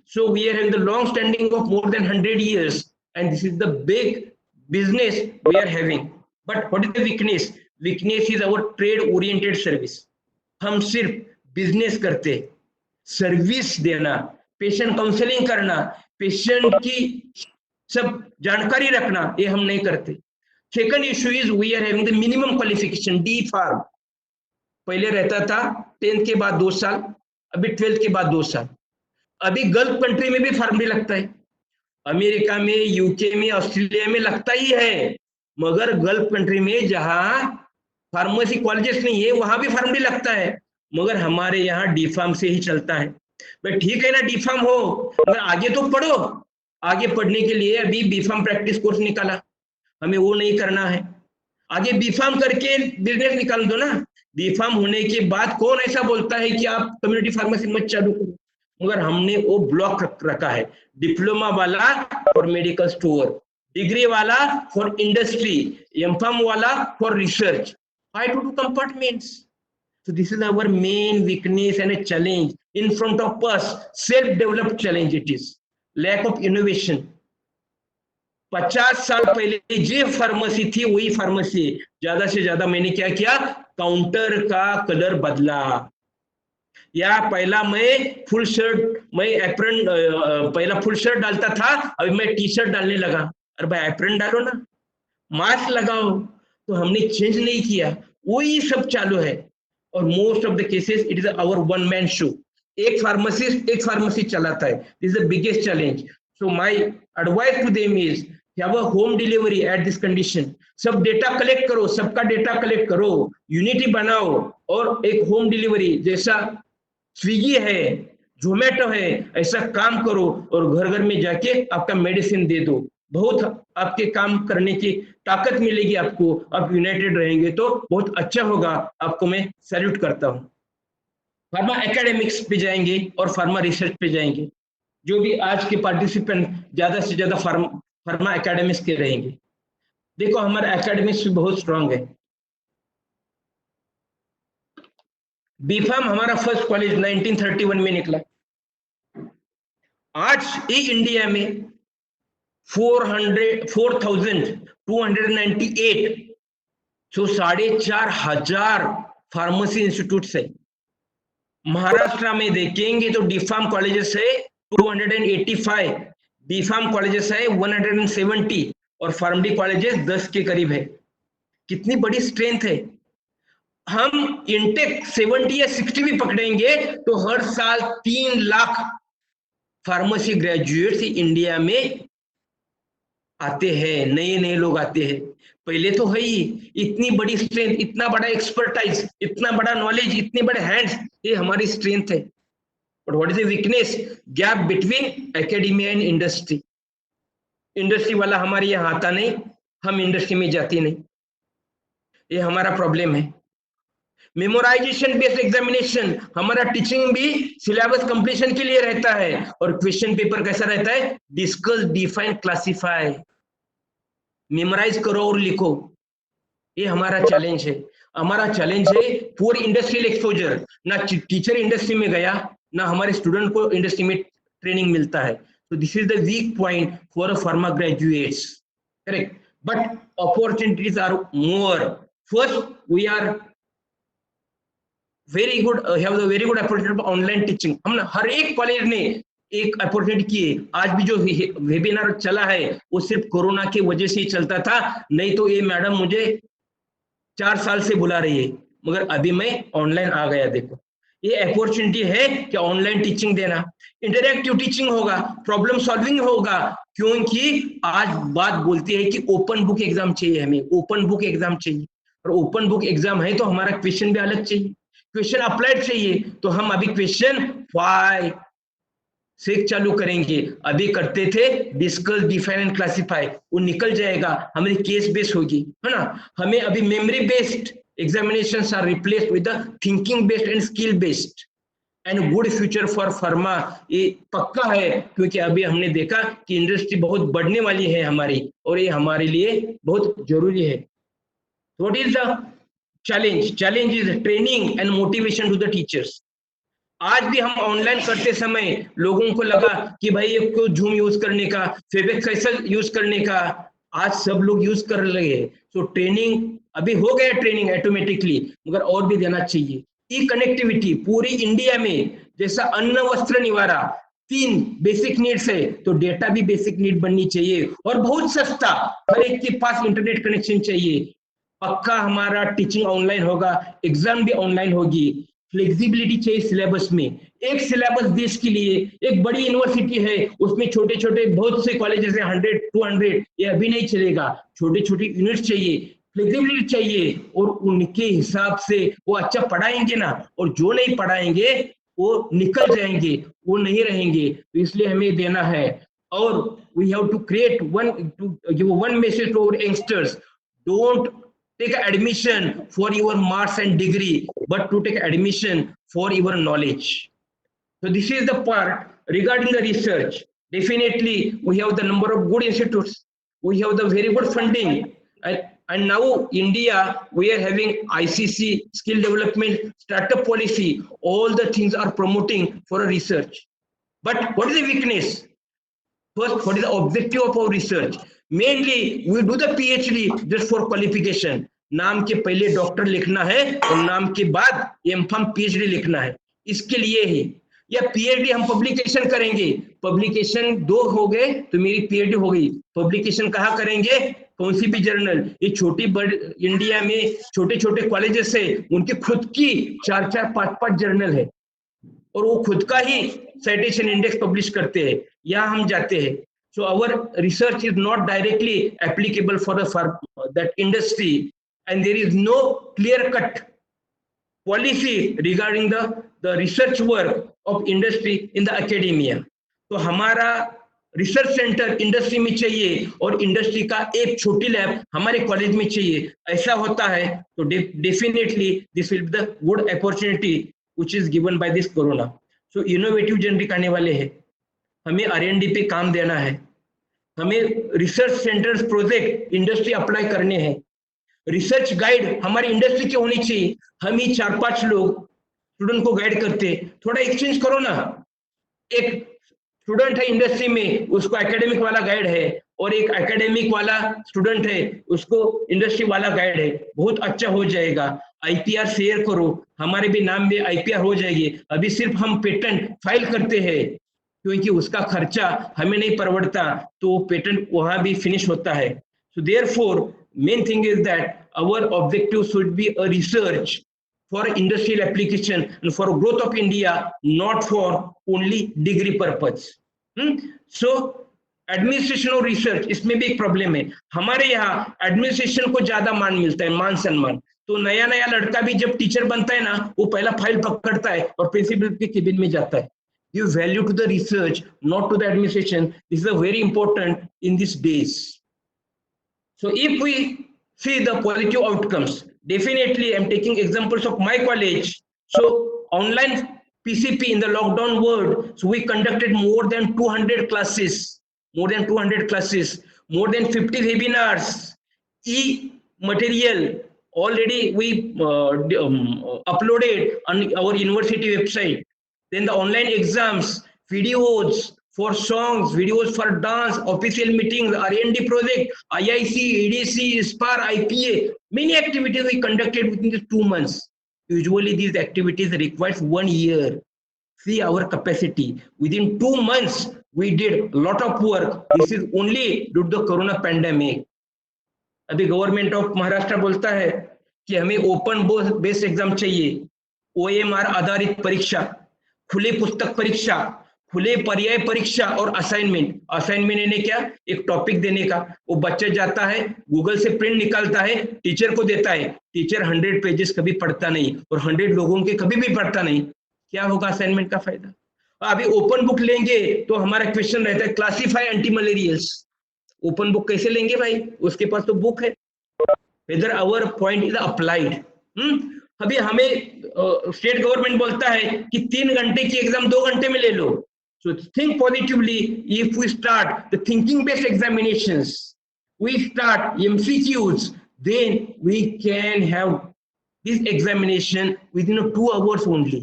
So we are having the long standing of more than 100 years, and this is the big business we are having. But what is the weakness? Weakness is our trade oriented service. हम सिर्फ business करते, service देना, patient counselling करना, patient की सब जानकारी रखना, ये हम नहीं करते. Second issue is we are having the minimum qualification D pharm. पहले रहता था 10th के बाद 2 साल, अभी 12th के बाद 2 साल. अभी गल्फ कंट्री में भी फार्मडी लगता है, अमेरिका में, यूके में, ऑस्ट्रेलिया में लगता ही है, मगर गल्फ कंट्री में जहां फार्मेसी कॉलेजेस नहीं है वहां भी फार्मडी लगता है, मगर हमारे यहाँ डी फार्म से ही चलता है. भाई ठीक है ना, डी फार्म हो, मगर आगे तो पढ़ो. आगे पढ़ने के लिए अभी बी फार्म प्रैक्टिस कोर्स निकाला, हमें वो नहीं करना है. आगे बी फार्म करके बिजनेस निकाल दो ना. बी फार्म होने के बाद कौन ऐसा बोलता है कि आप कम्युनिटी फार्मेसी मत चालू करो, मगर हमने वो ब्लॉक रखा है. डिप्लोमा वाला फॉर मेडिकल स्टोर, डिग्री वाला फॉर इंडस्ट्री, एमफार्म वाला for research. Why to do compartments? So this is our main weakness and a challenge in front of us. Self-developed challenge it is. Lack of innovation. 50 साल पहले जो pharmacy थी वही pharmacy. ज्यादा से ज्यादा मैंने क्या किया, काउंटर का कलर बदला. या पहला मैं फुल शर्ट, मैं एप्रन, पहला फुल शर्ट डालता था, अभी मैं टी शर्ट डालने लगा. अरे भाई एप्रन डालो ना, मास्क लगाओ. तो हमने चेंज नहीं किया, वही सब चालू है. और most of the cases it is our one man show. एक फार्मासिस्ट एक फार्मेसी चलाता है. This is the biggest challenge. So my advice to them is have a home delivery at this condition. सब डेटा कलेक्ट करो, सबका data collect करो, unity बनाओ, और एक होम डिलीवरी जैसा स्विगी है, जोमेटो है, ऐसा काम करो, और घर घर में जाके आपका मेडिसिन दे दो. बहुत आपके काम करने की ताकत मिलेगी आपको. आप यूनाइटेड रहेंगे तो बहुत अच्छा होगा. आपको मैं सैल्यूट करता हूं. फार्मा एकेडमिक्स पे जाएंगे और फार्मा रिसर्च पे जाएंगे. जो भी आज के पार्टिसिपेंट ज्यादा से ज्यादा फार्मा एकेडमिक्स के रहेंगे. देखो हमारा एकेडमिक्स भी बहुत स्ट्रांग है. बी फार्म हमारा फर्स्ट कॉलेज 1931 में निकला. आज ई इंडिया में 4,298, सो 4,500 फार्मेसी इंस्टीट्यूट्स है. महाराष्ट्र में देखेंगे तो डी फार्म कॉलेजेस है 285, बी फार्म कॉलेजेस है 170, और फार्मडी कॉलेजेस 10 के करीब है. कितनी बड़ी स्ट्रेंथ है. हम इंटेक 70 या 60 भी पकड़ेंगे तो हर साल 3 लाख फार्मेसी ग्रेजुएट्स इंडिया में आते हैं, नए नए लोग आते हैं. पहले तो है ही इतनी बड़ी स्ट्रेंथ, इतना बड़ा एक्सपर्टाइज, इतना बड़ा नॉलेज, इतने बड़े हैंड्स, ये हमारी स्ट्रेंथ है. But what is the weakness? Gap between academia and industry. Industry वाला हमारे यहाँ आता नहीं, हम इंडस्ट्री में जाते नहीं, ये हमारा प्रॉब्लम है. मेमोराइजेशन बेस्ड एग्जामिनेशन, हमारा टीचिंग भी सिलेबस कंप्लीशन के लिए रहता है, और क्वेश्चन पेपर कैसा रहता है, डिस्कस, डिफाइन, क्लासिफाई, मेमोराइज करो और लिखो। ये हमारा चैलेंज है। हमारा चैलेंज है पूरी इंडस्ट्रियल एक्सपोजर, ना टीचर इंडस्ट्री में गया, ना हमारे स्टूडेंट को इंडस्ट्री में ट्रेनिंग मिलता है। So this is the weak point for a pharma graduates, correct? But opportunities are more. First, we are very good, have the very good opportunity of online teaching. हम हर एक college ने एक opportunity की है। आज भी जो वेबिनार चला है वो सिर्फ कोरोना की वजह से ही चलता था, नहीं तो ये मैडम मुझे 4 साल से बुला रही है, मगर अभी मैं ऑनलाइन आ गया। देखो ये अपॉर्चुनिटी है कि ऑनलाइन टीचिंग देना, इंटरैक्टिव टीचिंग होगा, प्रॉब्लम सॉल्विंग होगा, क्योंकि आज बात बोलती है कि ओपन बुक एग्जाम चाहिए, हमें ओपन बुक एग्जाम चाहिए, और ओपन बुक एग्जाम है तो हमारा क्वेश्चन भी अलग चाहिए, क्वेश्चन अप्लाइड चाहिए। तो हम अभी क्वेश्चन 5 से चालू करेंगे, अभी करते थे डिस्कस, डिफाइन एंड क्लासिफाई, वो निकल जाएगा, हमारी केस बेस्ड होगी, है ना। हमें अभी memory based examinations are replaced with the thinking based and skill based and good future for pharma, ये पक्का है, क्योंकि अभी हमने देखा कि इंडस्ट्री बहुत बढ़ने वाली है हमारी, और ये हमारे लिए बहुत जरूरी है। What is the challenge? Challenge is training and motivation to the teachers. आज भी हम ऑनलाइन करते समय लोगों को लगा कि भाई ये को जूम यूज करने का, फेबेक्स कैसे यूज करने का, आज सब लोग यूज कर रहे हैं। सो ट्रेनिंग अभी हो गया, ट्रेनिंग ऑटोमेटिकली, मगर और भी देना चाहिए। ई कनेक्टिविटी पूरी इंडिया में, जैसा अन्न वस्त्र निवारा 3 बेसिक नीड्स है, तो डेटा भी बेसिक नीड बननी चाहिए, और बहुत सस्ता, हर एक के पास इंटरनेट कनेक्शन चाहिए। पक्का हमारा टीचिंग ऑनलाइन होगा, एग्जाम भी ऑनलाइन होगी, फ्लेक्सिबिलिटी चाहिए सिलेबस में। एक सिलेबस देश के लिए, एक बड़ी यूनिवर्सिटी है उसमें छोटे छोटे बहुत से कॉलेजेस हैं, 100-200, ये अभी नहीं चलेगा, छोटे छोटे यूनिट्स चाहिए, फ्लेक्सिबिलिटी चाहिए, और उनके हिसाब से वो अच्छा पढ़ाएंगे ना, और जो नहीं पढ़ाएंगे वो निकल जाएंगे, वो नहीं रहेंगे। तो इसलिए हमें देना है, और we have to create one message to our youngsters, don't take admission for your marks and degree, but to take admission for your knowledge. So this is the part regarding the research. Definitely we have the number of good institutes, we have the very good funding, and now India, we are having ICC, skill development, startup policy, all the things are promoting for a research. But what is the weakness? First, what is the objective of our research? Mainly we do the PhD just for qualification, नाम के पहले doctor लिखना है और नाम के बाद M form PhD लिखना है, इसके लिए ही। या PhD हम पब्लिकेशन करेंगे, पब्लिकेशन 2 हो गए तो मेरी PhD हो गई। पब्लिकेशन कहाँ करेंगे, कौन सी भी जर्नल, ये छोटी बड़ी इंडिया में छोटे छोटे कॉलेजेस है, उनके खुद की 4-4, 5-5 जर्नल है, और वो खुद का ही साइटेशन इंडेक्स पब्लिश करते हैं, यहाँ हम जाते हैं। So our research is not directly applicable for that industry, and there is no clear-cut policy regarding the research work of industry in the academia. तो हमारा रिसर्च सेंटर इंडस्ट्री में चाहिए, और इंडस्ट्री का एक छोटी लैब हमारे कॉलेज में चाहिए। ऐसा होता है तो definitely this will be the good opportunity which is given by this corona. So innovative generic आने वाले हैं, हमें R&D पे काम देना है, हमें research centres project industry apply करने हैं, रिसर्च गाइड हमारी इंडस्ट्री की होनी चाहिए, हम ही 4-5 लोग स्टूडेंट को गाइड करते, थोड़ा एक्सचेंज करो ना। एक स्टूडेंट है इंडस्ट्री में, उसको एकेडमिक वाला गाइड है, और एक एकेडमिक वाला स्टूडेंट है, उसको इंडस्ट्री वाला गाइड है, बहुत अच्छा हो जाएगा। IPR शेयर करो, हमारे भी नाम में IPR हो जाएगी। अभी सिर्फ हम पेटेंट फाइल करते हैं, क्योंकि उसका खर्चा हमें नहीं परवड़ता, तो पेटेंट वहां भी फिनिश होता है। So therefore main thing is that our objective should be a research for industrial application and for growth of India, not for only degree purpose. So administration और रिसर्च, इसमें भी एक प्रॉब्लम है। हमारे यहाँ एडमिनिस्ट्रेशन को ज्यादा मान मिलता है, मान सम्मान। तो नया नया लड़का भी जब टीचर बनता है ना, वो पहला फाइल पकड़ता है और प्रिंसिपल के केबिन में जाता है। Give value to the research, not to the administration. This is a very important in these days. So if we see the positive outcomes, Definitely, I'm taking examples of my college. So online PCP in the lockdown world, so we conducted more than 200 classes, more than 200 classes, more than 50 webinars, e-material already we uploaded on our university website. Then the online exams, videos for songs, videos for dance, official meetings, R&D project, IIC, EDC, SPAR, IPA, many activities we conducted within the 2 months. Usually these activities requires 1 year. See our capacity. Within 2 months, we did a lot of work. This is only due to the corona pandemic. अभी government of Maharashtra बोलता है कि हमें open based exam चाहिए, OMR आधारित परीक्षा, खुले पुस्तक परीक्षा, खुले पर्याय परीक्षा और असाइनमेंट। असाइनमेंट यानी क्या? एक टॉपिक देने का, वो बच्चा जाता है गूगल से प्रिंट निकालता है, टीचर को देता है, टीचर 100 पेजेस कभी पढ़ता नहीं और 100 लोगों के कभी भी पढ़ता नहीं। क्या होगा असाइनमेंट का फायदा? अभी ओपन बुक लेंगे तो हमारा क्वेश्चन रहता है classify anti malarials. Open book कैसे लेंगे भाई? उसके पास तो बुक है। Whether our point is applied. अभी हमें स्टेट गवर्नमेंट बोलता है कि 3 घंटे की एग्जाम 2 घंटे में ले लो। So think positively, if we start the thinking based examinations, we start MCQs, then we can have this examination within 2 hours only।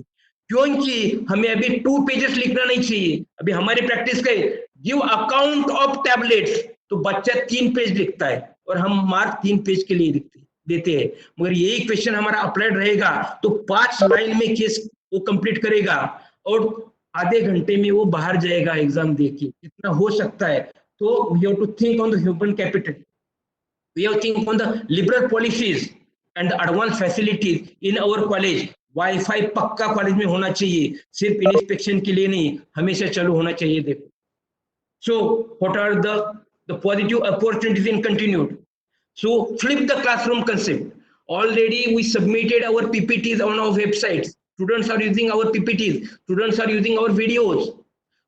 क्योंकि हमें अभी 2 पेजेस लिखना नहीं चाहिए। अभी हमारी प्रैक्टिस का गिव अकाउंट ऑफ टैबलेट्स, तो बच्चा 3 पेज लिखता है और हम मार्क 3 पेज के लिए देते हैं। मगर यही क्वेश्चन हमारा अप्लाइड रहेगा तो 5 लाइन में केस वो कंप्लीट करेगा और आधे घंटे में वो बाहर जाएगा एग्जाम देके। इतना हो सकता है। तो we have to think on the human capital, we have think on the liberal policies and the advance facilities in our college. Wifi पक्का कॉलेज में होना चाहिए, सिर्फ इंस्पेक्शन के लिए नहीं, हमेशा चालू होना चाहिए। देखो, so what are the positive opportunities in continued? So flip the classroom concept. Already we submitted our PPTs on our websites. Students are using our PPTs, students are using our videos.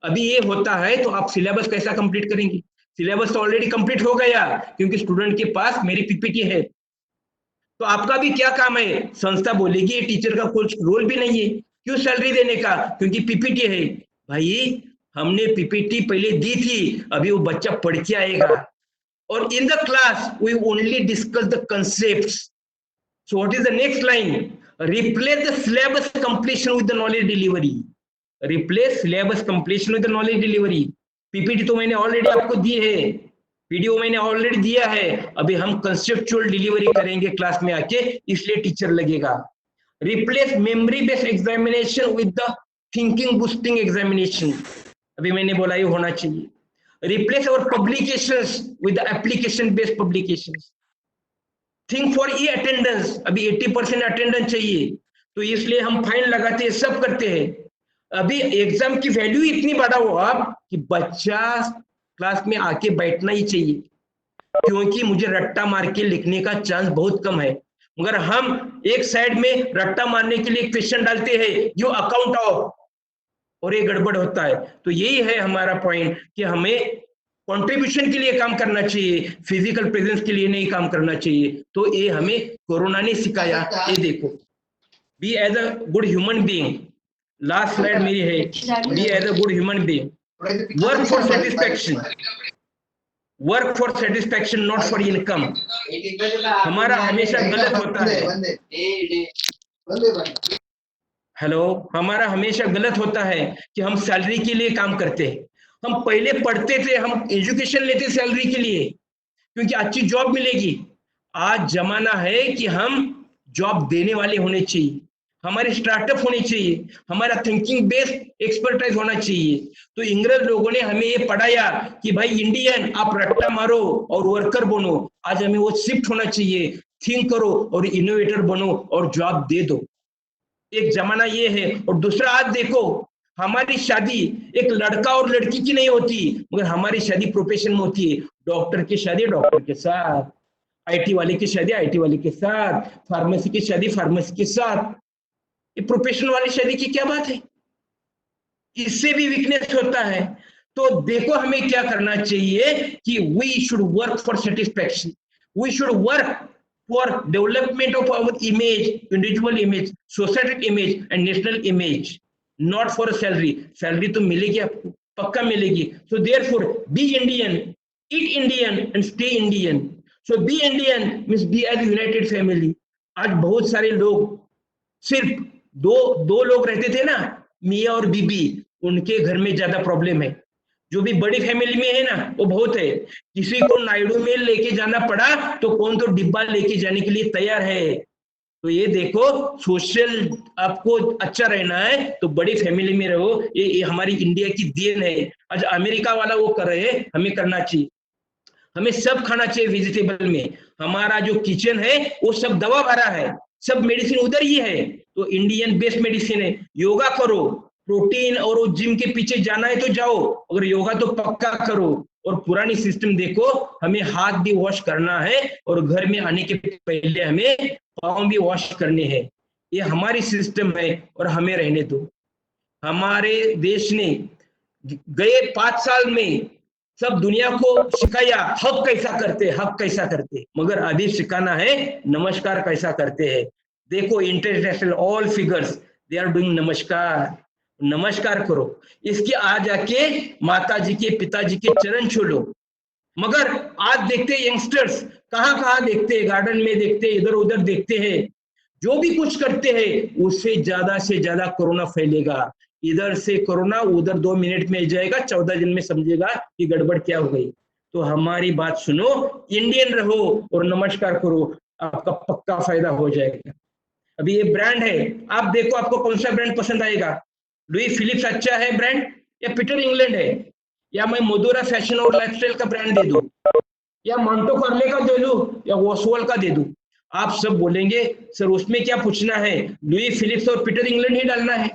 अभी ये होता है तो आप syllabus कैसा complete करेंगे? Syllabus तो already complete हो गया क्योंकि स्टूडेंट के पास मेरी पीपीटी है। तो आपका भी क्या काम है? संस्था बोलेगी टीचर का कुछ रोल भी नहीं है, क्यों सैलरी देने का? क्योंकि पीपीटी है। भाई हमने पीपीटी पहले दी थी, अभी वो बच्चा पढ़ के आएगा। और in the class we only discuss the concepts. So what is the next line? Replace the syllabus completion with the knowledge delivery. Replace syllabus completion with the knowledge delivery. PPT तो मैंने ऑलरेडी आपको दी है, video मैंने already दिया है, अभी हम conceptual delivery करेंगे क्लास में आके, इसलिए टीचर लगेगा। Replace memory based examination with the thinking boosting examination. अभी मैंने बोला ये होना चाहिए। Replace our publications with the application based publications. Think for e attendance. अभी 80% अटेंडेंस चाहिए, तो इसलिए हम फाइन लगाते हैं, सब करते हैं। अभी एग्जाम की वैल्यू इतनी बढ़ाओ आप कि बच्चा क्लास में आके बैठना ही चाहिए, क्योंकि मुझे रट्टा मार के लिखने का चांस बहुत कम है। मगर हम एक साइड में रट्टा मारने के लिए क्वेश्चन डालते हैं जो अकाउंट ऑफ, और ये गड़बड़ होता है। तो यही है हमारा पॉइंट कि हमें कंट्रीब्यूशन के लिए काम करना चाहिए, फिजिकल प्रेजेंस के लिए नहीं काम करना चाहिए। तो ये हमें कोरोना ने सिखाया। ये देखो, be as a good human being. Last slide मेरी है, be as a good human being. Work for satisfaction, work for satisfaction not for income. हमारा हमेशा गलत होता है, हेलो, हमारा हमेशा गलत होता है कि हम सैलरी के लिए काम करते हैं। हम पहले पढ़ते थे, हम एजुकेशन लेते सैलरी के लिए क्योंकि अच्छी जॉब मिलेगी। आज जमाना है कि हम जॉब देने वाले होने चाहिए, हमारे स्टार्टअप होने चाहिए, हमारा थिंकिंग बेस्ड एक्सपर्टाइज होना चाहिए। तो इंग्रज लोगों ने हमें ये पढ़ाया कि भाई इंडियन आप रट्टा मारो और वर्कर बनो। आज हमें वो शिफ्ट होना चाहिए, थिंक करो और इनोवेटर बनो और जॉब दे दो। एक जमाना ये है। और दूसरा, आज देखो, हमारी शादी एक लड़का और लड़की की नहीं होती, मगर हमारी शादी प्रोफेशन में होती है। डॉक्टर की शादी डॉक्टर के साथ, आईटी वाले की शादी आईटी वाले के साथ, फार्मेसी की शादी फार्मेसी के साथ। ये प्रोफेशनल वाली शादी की क्या बात है? इससे भी वीकनेस होता है। तो देखो हमें क्या करना चाहिए कि we should work for satisfaction, we should work for development of our image, individual image, societal image and national image, not for salary. Salary तो मिलेगी आपको, पक्का मिलेगी. So therefore be Indian, eat Indian and stay Indian. So be Indian means be as united family. आज बहुत सारे लोग सिर्फ दो लोग रहते थे ना, मियाँ और बीबी, उनके घर में ज्यादा प्रॉब्लम है. जो भी बड़ी फैमिली में है ना वो बहुत है. किसी को नायडू में लेके जाना पड़ा तो कौन तो डिब्बा लेके जाने के लिए तैयार है. तो ये देखो, सोशल आपको अच्छा रहना है तो बड़ी फैमिली में रहो. ये हमारी इंडिया की देन है. आज अमेरिका वाला वो कर रहे हैं, हमें करना चाहिए. हमें सब खाना चाहिए वेजिटेबल में. हमारा जो किचन है वो सब दवा भरा है, सब मेडिसिन उधर ही है. तो इंडियन बेस्ट मेडिसिन है. योगा करो, प्रोटीन और जिम के पीछे जाना है तो जाओ, अगर योगा तो पक्का करो. और पुरानी सिस्टम देखो, हमें हाथ भी वॉश करना है और घर में आने के पहले हमें पाँव भी वॉश करने हैं. ये हमारी सिस्टम है और हमें रहने दो. हमारे देश ने गए 5 साल में सब दुनिया को सिखाया हक कैसा करते, हक कैसा करते, मगर अभी सिखाना है नमस्कार कैसा करते हैं. देखो international all figures they are doing नमस्कार. नमस्कार करो. इसके आज जाके माता जी के पिताजी के चरण छू लो. मगर आज देखते यंगस्टर्स कहाँ देखते हैं, गार्डन में देखते, इधर उधर देखते हैं. जो भी कुछ करते हैं उससे से ज्यादा कोरोना फैलेगा. इधर से कोरोना उधर 2 मिनट में जाएगा, 14 दिन में समझेगा कि गड़बड़ क्या हो गई. तो हमारी बात सुनो, इंडियन रहो और नमस्कार करो, आपका पक्का फायदा हो जाएगा. अभी ये ब्रांड है, आप देखो आपको कौन सा ब्रांड पसंद आएगा. लुई फिलिप्स अच्छा है ब्रांड या पीटर इंग्लैंड है, या मैं मधुरा फैशन और लाइफस्टाइल का ब्रांड दे दूं, या मॉन्टो कार्लो का दे दूं, या वॉसवाल का दे दूं. आप सब बोलेंगे सर उसमें क्या पूछना है, लुई फिलिप्स और पीटर इंग्लैंड ही डालना है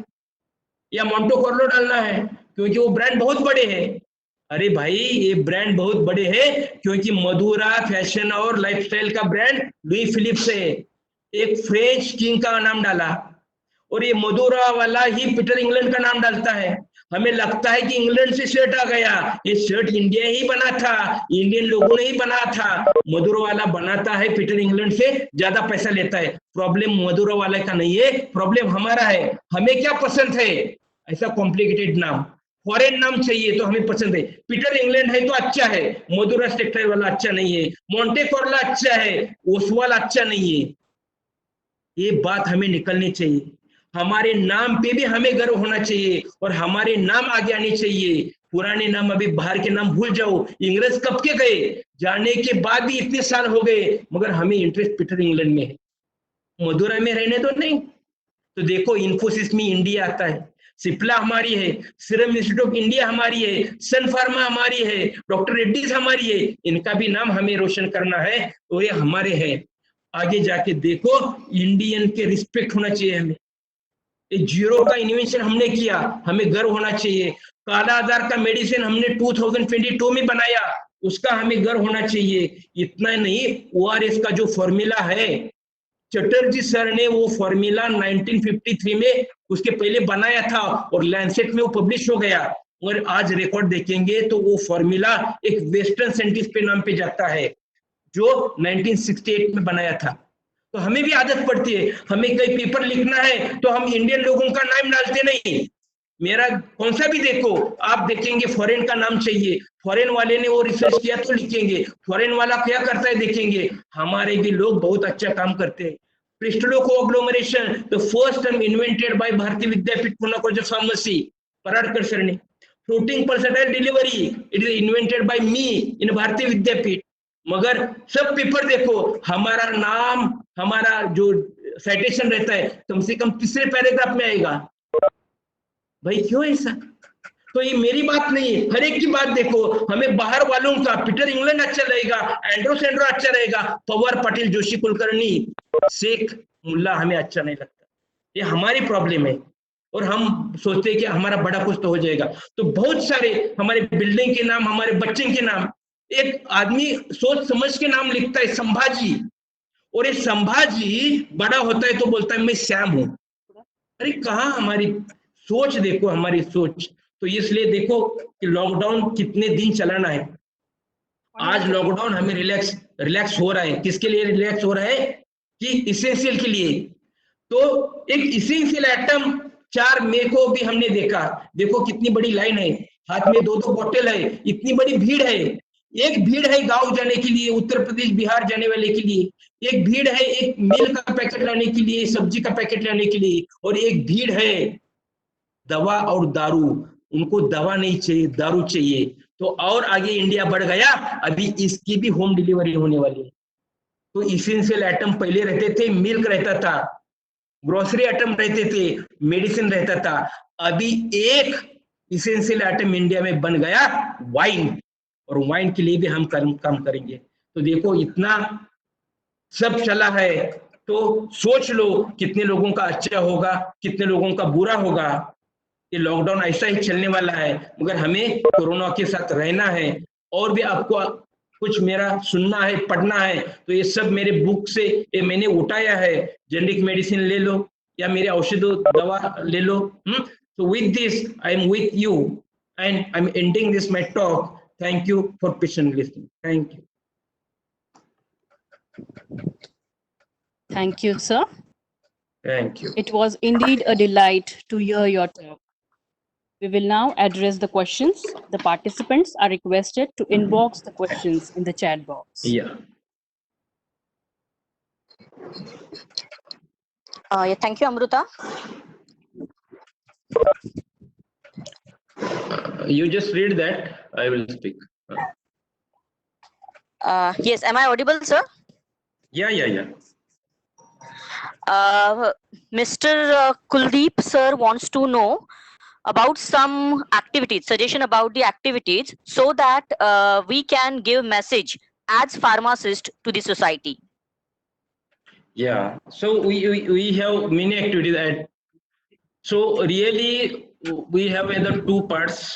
या मॉन्टो कार्लो डालना है क्योंकि वो ब्रांड बहुत बड़े हैं. अरे भाई ये ब्रांड बहुत बड़े हैं क्योंकि मधुरा फैशन और लाइफस्टाइल का ब्रांड लुई फिलिप्स है. एक फ्रेंच किंग का नाम डाला और ये मधुरा वाला ही पीटर इंग्लैंड का नाम डालता है. हमें लगता है कि इंग्लैंड से शर्ट आ गया. ये शर्ट इंडिया ही बना था, इंडियन लोगों ने ही बना था. मधुरा वाला बनाता है पीटर इंग्लैंड से ज्यादा पैसा लेता है. प्रॉब्लम मधुरा वाले का नहीं है, प्रॉब्लम हमारा है. हमें क्या पसंद है, ऐसा कॉम्प्लिकेटेड नाम, फॉरेन नाम चाहिए तो हमें पसंद है. पीटर इंग्लैंड है तो अच्छा है, मधुरा टेक्सटाइल वाला अच्छा नहीं है, मॉन्टे कार्लो अच्छा है, ओसवाल अच्छा नहीं है. ये बात हमें निकलनी चाहिए. हमारे नाम पे भी हमें गर्व होना चाहिए और हमारे नाम आगे आने चाहिए. पुराने नाम, अभी बाहर के नाम भूल जाओ. इंग्रज कब के गए, जाने के बाद भी इतने साल हो गए, मगर हमें इंटरेस्ट पीटर इंग्लैंड में है, मधुरा में रहने दो. नहीं तो देखो इन्फोसिस में इंडिया आता है, सिप्ला हमारी है, सीरम इंस्टीट्यूट ऑफ इंडिया हमारी है, सन फार्मा हमारी है, डॉक्टर रेड्डीज हमारी है. इनका भी नाम हमें रोशन करना है और ये हमारे हैं. आगे जाके देखो इंडियन के रिस्पेक्ट होना चाहिए. हमें जीरो का इन्वेंशन हमने किया, हमें गर्व होना चाहिए. काला आजार का मेडिसिन हमने 2022 में बनाया, उसका हमें गर्व होना चाहिए. इतना नहीं, ORS का जो फॉर्मूला है, चटर्जी सर ने वो फॉर्मूला 1953 में उसके पहले बनाया था और लैंसेट में वो पब्लिश हो गया. और आज रिकॉर्ड देखेंगे तो वो फॉर्मूला एक वेस्टर्न साइंटिस्ट पे नाम पे जाता है जो 1968 में बनाया था. तो हमें भी आदत पड़ती है, हमें कई पेपर लिखना है तो हम इंडियन लोगों का नाम डालते नहीं. मेरा कौन सा भी देखो, आप देखेंगे फॉरेन का नाम चाहिए, फॉरेन वाले ने वो रिसर्च किया तो लिखेंगे, फॉरेन वाला क्या करता है देखेंगे. हमारे भी लोग बहुत अच्छा काम करते हैं. Crystallo coagglomeration the first time invented by Bharati Vidyapeeth Pune college of pharmacy, Paradkar sir ने. Floating pulsatile delivery it is invented by me in Bharati Vidyapeeth. मगर सब पेपर देखो, हमारा नाम, हमारा जो साइटेशन रहता है कम से कम तीसरे पैराग्राफ में आएगा. भाई क्यों ऐसा? तो ये मेरी बात नहीं है, हर एक की बात देखो. हमें बाहर वालों का पीटर इंग्लैंड अच्छा रहेगा, एंड्रो सेंड्रो अच्छा रहेगा, पवार पाटिल जोशी कुलकर्णी शेख मुल्ला हमें अच्छा नहीं लगता. ये हमारी प्रॉब्लम है और हम सोचते हैं कि हमारा बड़ा कुछ तो हो जाएगा. तो बहुत सारे हमारे बिल्डिंग के नाम, हमारे बच्चे के नाम, एक आदमी सोच समझ के नाम लिखता है संभाजी, और ये संभाजी बड़ा होता है तो बोलता है मैं श्याम हूं. अरे कहाँ हमारी सोच, देखो हमारी सोच. तो इसलिए देखो कि लॉकडाउन कितने दिन चलाना है. आज लॉकडाउन हमें रिलैक्स रिलैक्स हो रहा है। किसके लिए रिलैक्स हो रहा है? कि इसेंशियल के लिए। तो एक इसेंशियल आइटम 4 मई को भी हमने देखा, देखो कितनी बड़ी लाइन है, हाथ में 2-2 बोतल है, इतनी बड़ी भीड़ है। एक भीड़ है गांव जाने के लिए, उत्तर प्रदेश बिहार जाने वाले के लिए, एक भीड़ है एक मिल का पैकेट लाने के लिए, सब्जी का पैकेट लाने के लिए, और एक भीड़ है दवा और दारू। उनको दवा नहीं चाहिए, दारू चाहिए। तो और आगे इंडिया बढ़ गया, अभी इसकी भी होम डिलीवरी होने वाली है। तो इसेंशियल आइटम पहले रहते थे, मिल्क रहता था, ग्रोसरी आइटम रहते थे, मेडिसिन रहता था। अभी एक इसेंशियल आइटम इंडिया में बन गया, वाइन, और वाइन के लिए भी हम काम करेंगे। तो देखो इतना सब चला है, तो सोच लो कितने लोगों का अच्छा होगा, कितने लोगों का बुरा होगा। ये लॉकडाउन ऐसा ही चलने वाला है, मगर हमें कोरोना के साथ रहना है। और भी आपको कुछ मेरा सुनना है, पढ़ना है, तो ये सब मेरे बुक से ये मैंने उठाया है। जेनरिक मेडिसिन ले लो या मेरे औषध दवा ले लो। So with this, I am with you and I'm ending this my talk. Thank you for patient listening. Thank you. Thank you, sir. Thank you. It was indeed a delight to hear your talk. We will now address the questions. The participants are requested to inbox the questions in the chat box. Yeah. Thank you, Amruta. You just read that. I will speak. Yes, am I audible, sir? Yeah. Mr. Kuldeep, sir, wants to know about some activities, suggestion about the activities, so that we can give message as pharmacist to the society. Yeah. So we have many activities. So really, we have either two parts.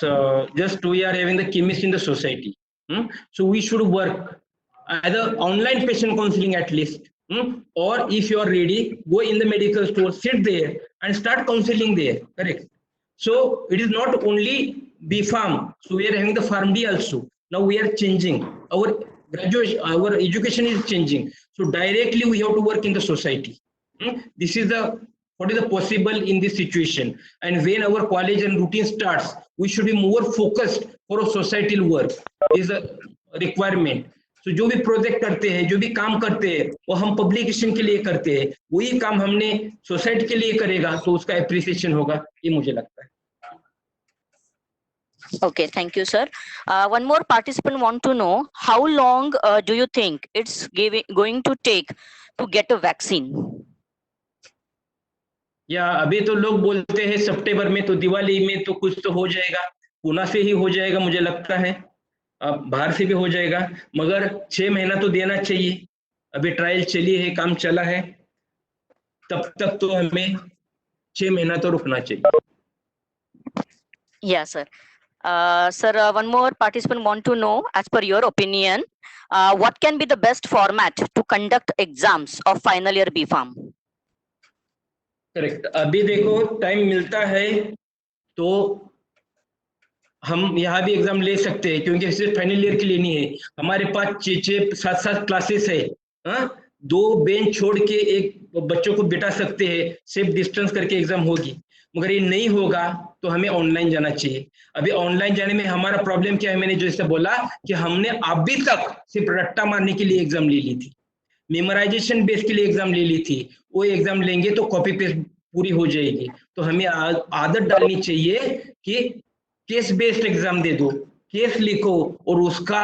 Just we are having the chemist in the society. So we should work either online patient counseling at least, or if you are ready, go in the medical store, sit there and start counseling there. Correct. So it is not only B Farm. So we are having the PharmD also. Now we are changing our graduation, our education is changing. So directly we have to work in the society. This is the what is the possible in this situation. And when our college and routine starts, we should be more focused for a societal work. Is a requirement. So जो भी project करते हैं, जो भी काम करते हैं, वो हम पब्लिकेशन के लिए करते हैं, वही काम हमने सोसाइटी के लिए करेगा तो उसका एप्रिसिएशन होगा, ये मुझे लगता है। Okay, thank you, sir. One more participant want to know how long do you think it's going to take to get a vaccine? या अभी तो लोग बोलते हैं सितंबर में, तो दिवाली में तो कुछ तो हो जाएगा, पुणे से ही हो जाएगा मुझे लगता है, अब बाहर से भी हो जाएगा, मगर 6 महीना तो देना चाहिए। अभी ट्रायल चली है, काम चला है, तब तक तो हमें 6 महीना तो रुकना चाहिए। Yes, sir. Sir, one more participant want to know, as per your opinion, what can be the best format to conduct exams of final year B Farm? Correct. अभी देखो टाइम मिलता है तो हम यहाँ भी एग्जाम ले सकते हैं, क्योंकि सिर्फ फाइनल ईयर के लिए नहीं है, हमारे पास 6-7 क्लासेस है। 2 बेंच छोड़ के एक बच्चों को बिठा सकते हैं, सेफ डिस्टेंस करके एग्जाम होगी। मगर ये नहीं होगा तो हमें ऑनलाइन जाना चाहिए। अभी ऑनलाइन जाने में हमारा प्रॉब्लम क्या है, मैंने जैसे बोला कि हमने अभी तक सिर्फ रट्टा मारने के लिए एग्जाम ले ली थी, मेमोराइजेशन बेस के लिए एग्जाम ले ली थी। वो एग्जाम लेंगे तो कॉपी पेस्ट पूरी हो जाएगी। तो हमें आदत डालनी चाहिए कि केस बेस्ड एग्जाम दे दो, केस लिखो और उसका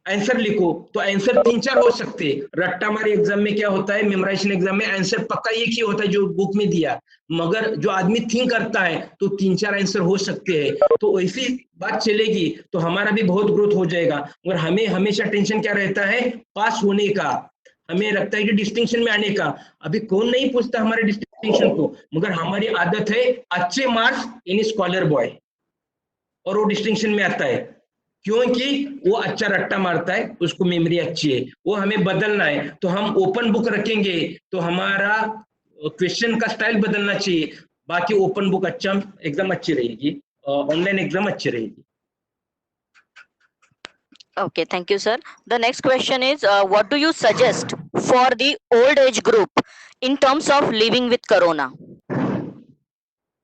आंसर लिखो। तो आंसर 3-4 हो सकते हैं। रट्टा मारी एग्जाम में क्या होता है, मेमोराइजेशन एग्जाम में आंसर पक्का एक ही होता है जो बुक में दिया, मगर जो आदमी थिंक करता है तो 3-4 आंसर हो सकते हैं। तो ऐसी बात चलेगी तो हमारा भी बहुत ग्रोथ हो जाएगा। मगर हमें हमेशा टेंशन क्या रहता है, पास होने का, हमें लगता है कि डिस्टिंक्शन में आने का। अभी कौन नहीं पूछता हमारे डिस्टिंक्शन को, मगर हमारी आदत है अच्छे मार्क्स यानी स्कॉलर बॉय, और वो डिस्टिंक्शन में आता है क्योंकि वो अच्छा रट्टा मारता है, उसको मेमोरी अच्छी है। वो हमें बदलना है, तो हम ओपन बुक रखेंगे तो हमारा क्वेश्चन का स्टाइल बदलना चाहिए। बाकी ओपन बुक अच्छा एग्जाम अच्छी रहेगी, ऑनलाइन एग्जाम अच्छी रहेगी। Okay, thank you, sir. The next question is, what do you suggest for the old age group in terms of living with corona?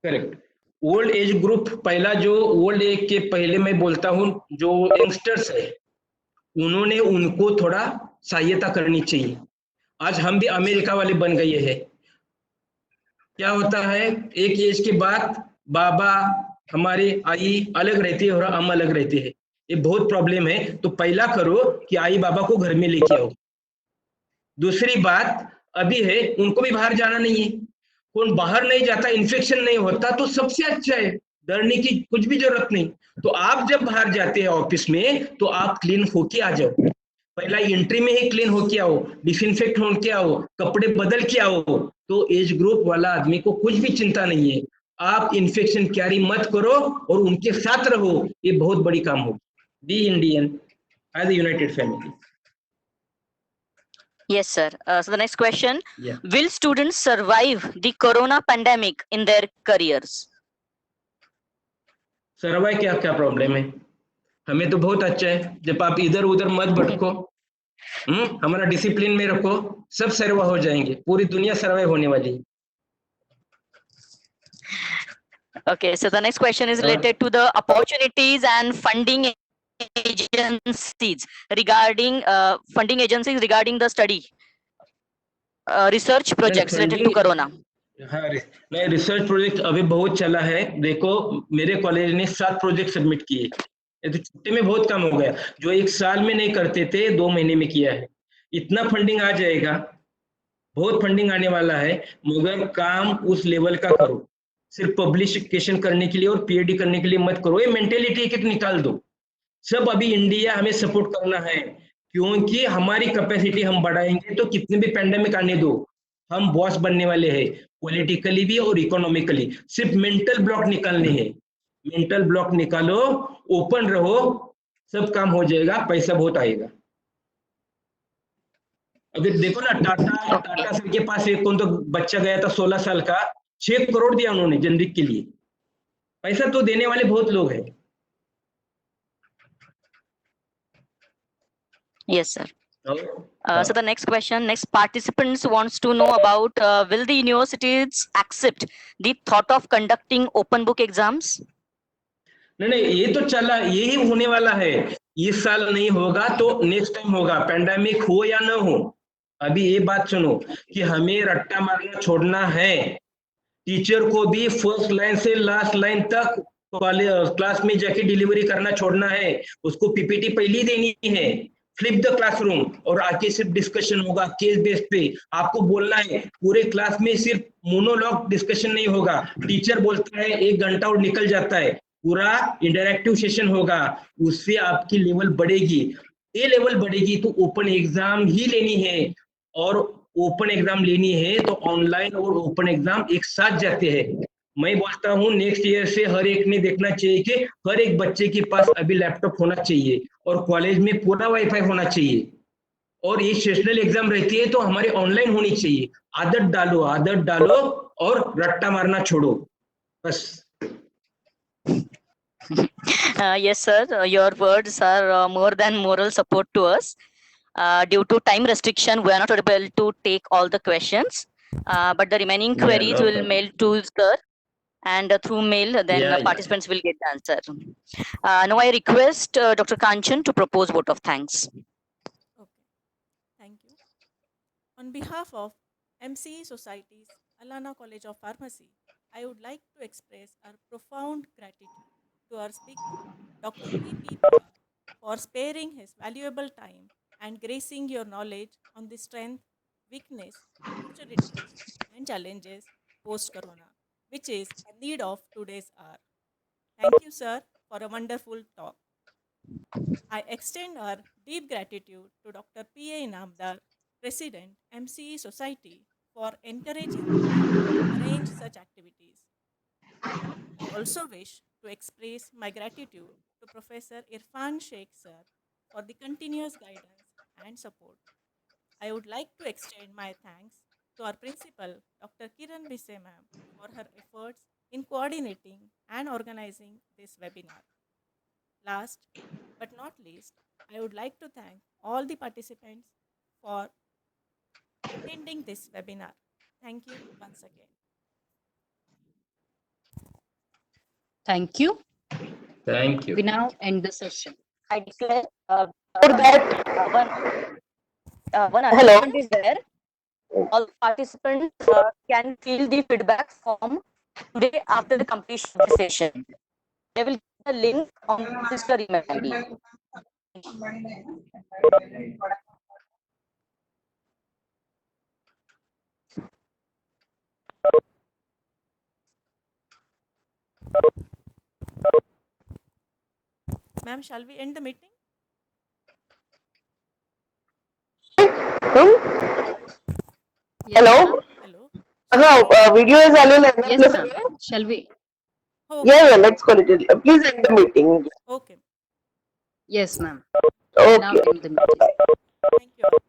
Correct. Old age group, पहला जो old age के पहले मैं बोलता हूँ, जो यंगस्टर्स है उन्होंने उनको थोड़ा सहायता करनी चाहिए। आज हम भी अमेरिका वाले बन गए हैं। क्या होता है, एक एज के बाद बाबा, हमारे आई अलग रहती है और हम अलग रहते हैं, ये बहुत प्रॉब्लम है। तो पहला करो कि आई बाबा को घर में लेके आओ। दूसरी बात अभी है, उनको भी बाहर जाना नहीं है, कौन बाहर नहीं जाता, इन्फेक्शन नहीं होता तो सबसे अच्छा है, डरने की कुछ भी जरूरत नहीं। तो आप जब बाहर जाते हैं ऑफिस में तो आप क्लीन होके आ जाओ, पहला एंट्री में ही क्लीन होके आओ, डिसइंफेक्ट होके आओ, कपड़े बदल के आओ। तो एज ग्रुप वाला आदमी को कुछ भी चिंता नहीं है, आप इन्फेक्शन कैरी मत करो और उनके साथ रहो, ये बहुत बड़ी काम होगी। Be Indian as a united family. Yes, sir. So the next question, Yeah. will students survive the corona pandemic in their careers? Survive क्या क्या प्रॉब्लम है, हमें तो बहुत अच्छा है, जब आप इधर उधर मत भटको, हमारा डिसिप्लिन में रखो, सब सर्व हो जाएंगे, पूरी दुनिया सर्वाइव होने वाली है। Okay, so the next question is और related to the opportunities and funding agencies regarding the study research projects related to funding, corona. हाँ, नहीं, रिसर्च प्रोजेक्ट अभी बहुत चला है। देखो, मेरे कॉलेज ने 7 प्रोजेक्ट सबमिट किए, ये तो छुट्टी में बहुत कम हो गया, जो 1 साल में नहीं करते थे 2 महीने में किया है। इतना फंडिंग आ जाएगा, बहुत फंडिंग आने वाला है, मगर काम उस लेवल का करो, सिर्फ पब्लिकेशन करने के लिए और पीएचडी करने के लिए मत करो, ये मेंटेलिटी की निकाल दो। सब अभी इंडिया हमें सपोर्ट करना है, क्योंकि हमारी कैपेसिटी हम बढ़ाएंगे तो कितने भी पैंडेमिक आने दो, हम बॉस बनने वाले हैं, पॉलिटिकली भी और इकोनॉमिकली। सिर्फ मेंटल ब्लॉक निकालने हैं, मेंटल ब्लॉक निकालो, ओपन रहो, सब काम हो जाएगा, पैसा बहुत आएगा। अगर देखो ना, टाटा सर के पास एक कौन तो बच्चा गया था 16 साल का, 6 करोड़ दिया उन्होंने जिंदगी के लिए, पैसा तो देने वाले बहुत लोग हैं। Yes, sir. और So the next question, next participants wants to know about will the universities accept the thought of conducting open book exams? नहीं नहीं, ये तो चला, यही होने वाला है, इस साल नहीं होगा तो नेक्स्ट टाइम होगा, पैंडेमिक हो या ना हो। अभी ये बात सुनो कि हमें रट्टा मारना छोड़ना है, टीचर को भी फर्स्ट लाइन से लास्ट लाइन तक क्लास में जाके डिलीवरी करना छोड़ना है, उसको पीपीटी पहले देनी है, फ्लिप द क्लासरूम, और आके सिर्फ डिस्कशन होगा केस बेस पे, आपको बोलना है, पूरे क्लास में सिर्फ मोनोलॉग डिस्कशन नहीं होगा, टीचर बोलता है 1 घंटा और निकल जाता है, पूरा इंटरैक्टिव सेशन होगा, उससे आपकी लेवल बढ़ेगी। ये लेवल बढ़ेगी तो ओपन एग्जाम ही लेनी है, और ओपन एग्जाम लेनी है तो ऑनलाइन और ओपन एग्जाम एक साथ जाते हैं। मैं बोलता हूँ नेक्स्ट ईयर से हर एक ने देखना चाहिए कि हर एक बच्चे के पास अभी लैपटॉप होना चाहिए और कॉलेज में पूरा वाईफाई होना चाहिए, और ये सेशनल एग्जाम रहती है तो हमारे ऑनलाइन होनी चाहिए। आदत डालो और रट्टा मारना छोड़ो, बस। Yes, sir. Your words are more than moral support to us. Due to time restriction, we are not able to take all the questions, but the remaining Yeah, queries no will problem. mail to sir, and through mail, then Yeah, yeah. participants will get the answer. Now I request Dr. Kanchan to propose vote of thanks. Okay, thank you. On behalf of MCE Society's Alana College of Pharmacy, I would like to express our profound gratitude to our speaker, Dr. P.P. Pawar, for sparing his valuable time and gracing your knowledge on the strength, weakness, opportunities, and challenges post corona, which is a need of today's hour. Thank you, sir, for a wonderful talk. I extend our deep gratitude to Dr. P.A. Inamdar, President, MCE Society, for encouraging the team to arrange such activities. I also wish to express my gratitude to Professor Irfan Sheikh sir for the continuous guidance and support. I would like to extend my thanks to our principal, Dr. Kiran Bise ma'am, for her efforts in coordinating and organizing this webinar. Last but not least, I would like to thank all the participants for attending this webinar. Thank you once again. Thank you. Thank you. We now end the session. I declare For that, one Hello? announcement is there. All participants can fill the feedback form today after the completion of the session. They will get the link on the register email ID. Ma'am, shall we end the meeting? hmm? Yes, Hello? ma'am. Hello? Video झालेला आहे ना Yes, आपलं ma'am. सगळं? Shall we? Oh, Yeah, let's call it. Please end the meeting. okay. Yes, ma'am. We now Okay. end the meeting. Thank you all.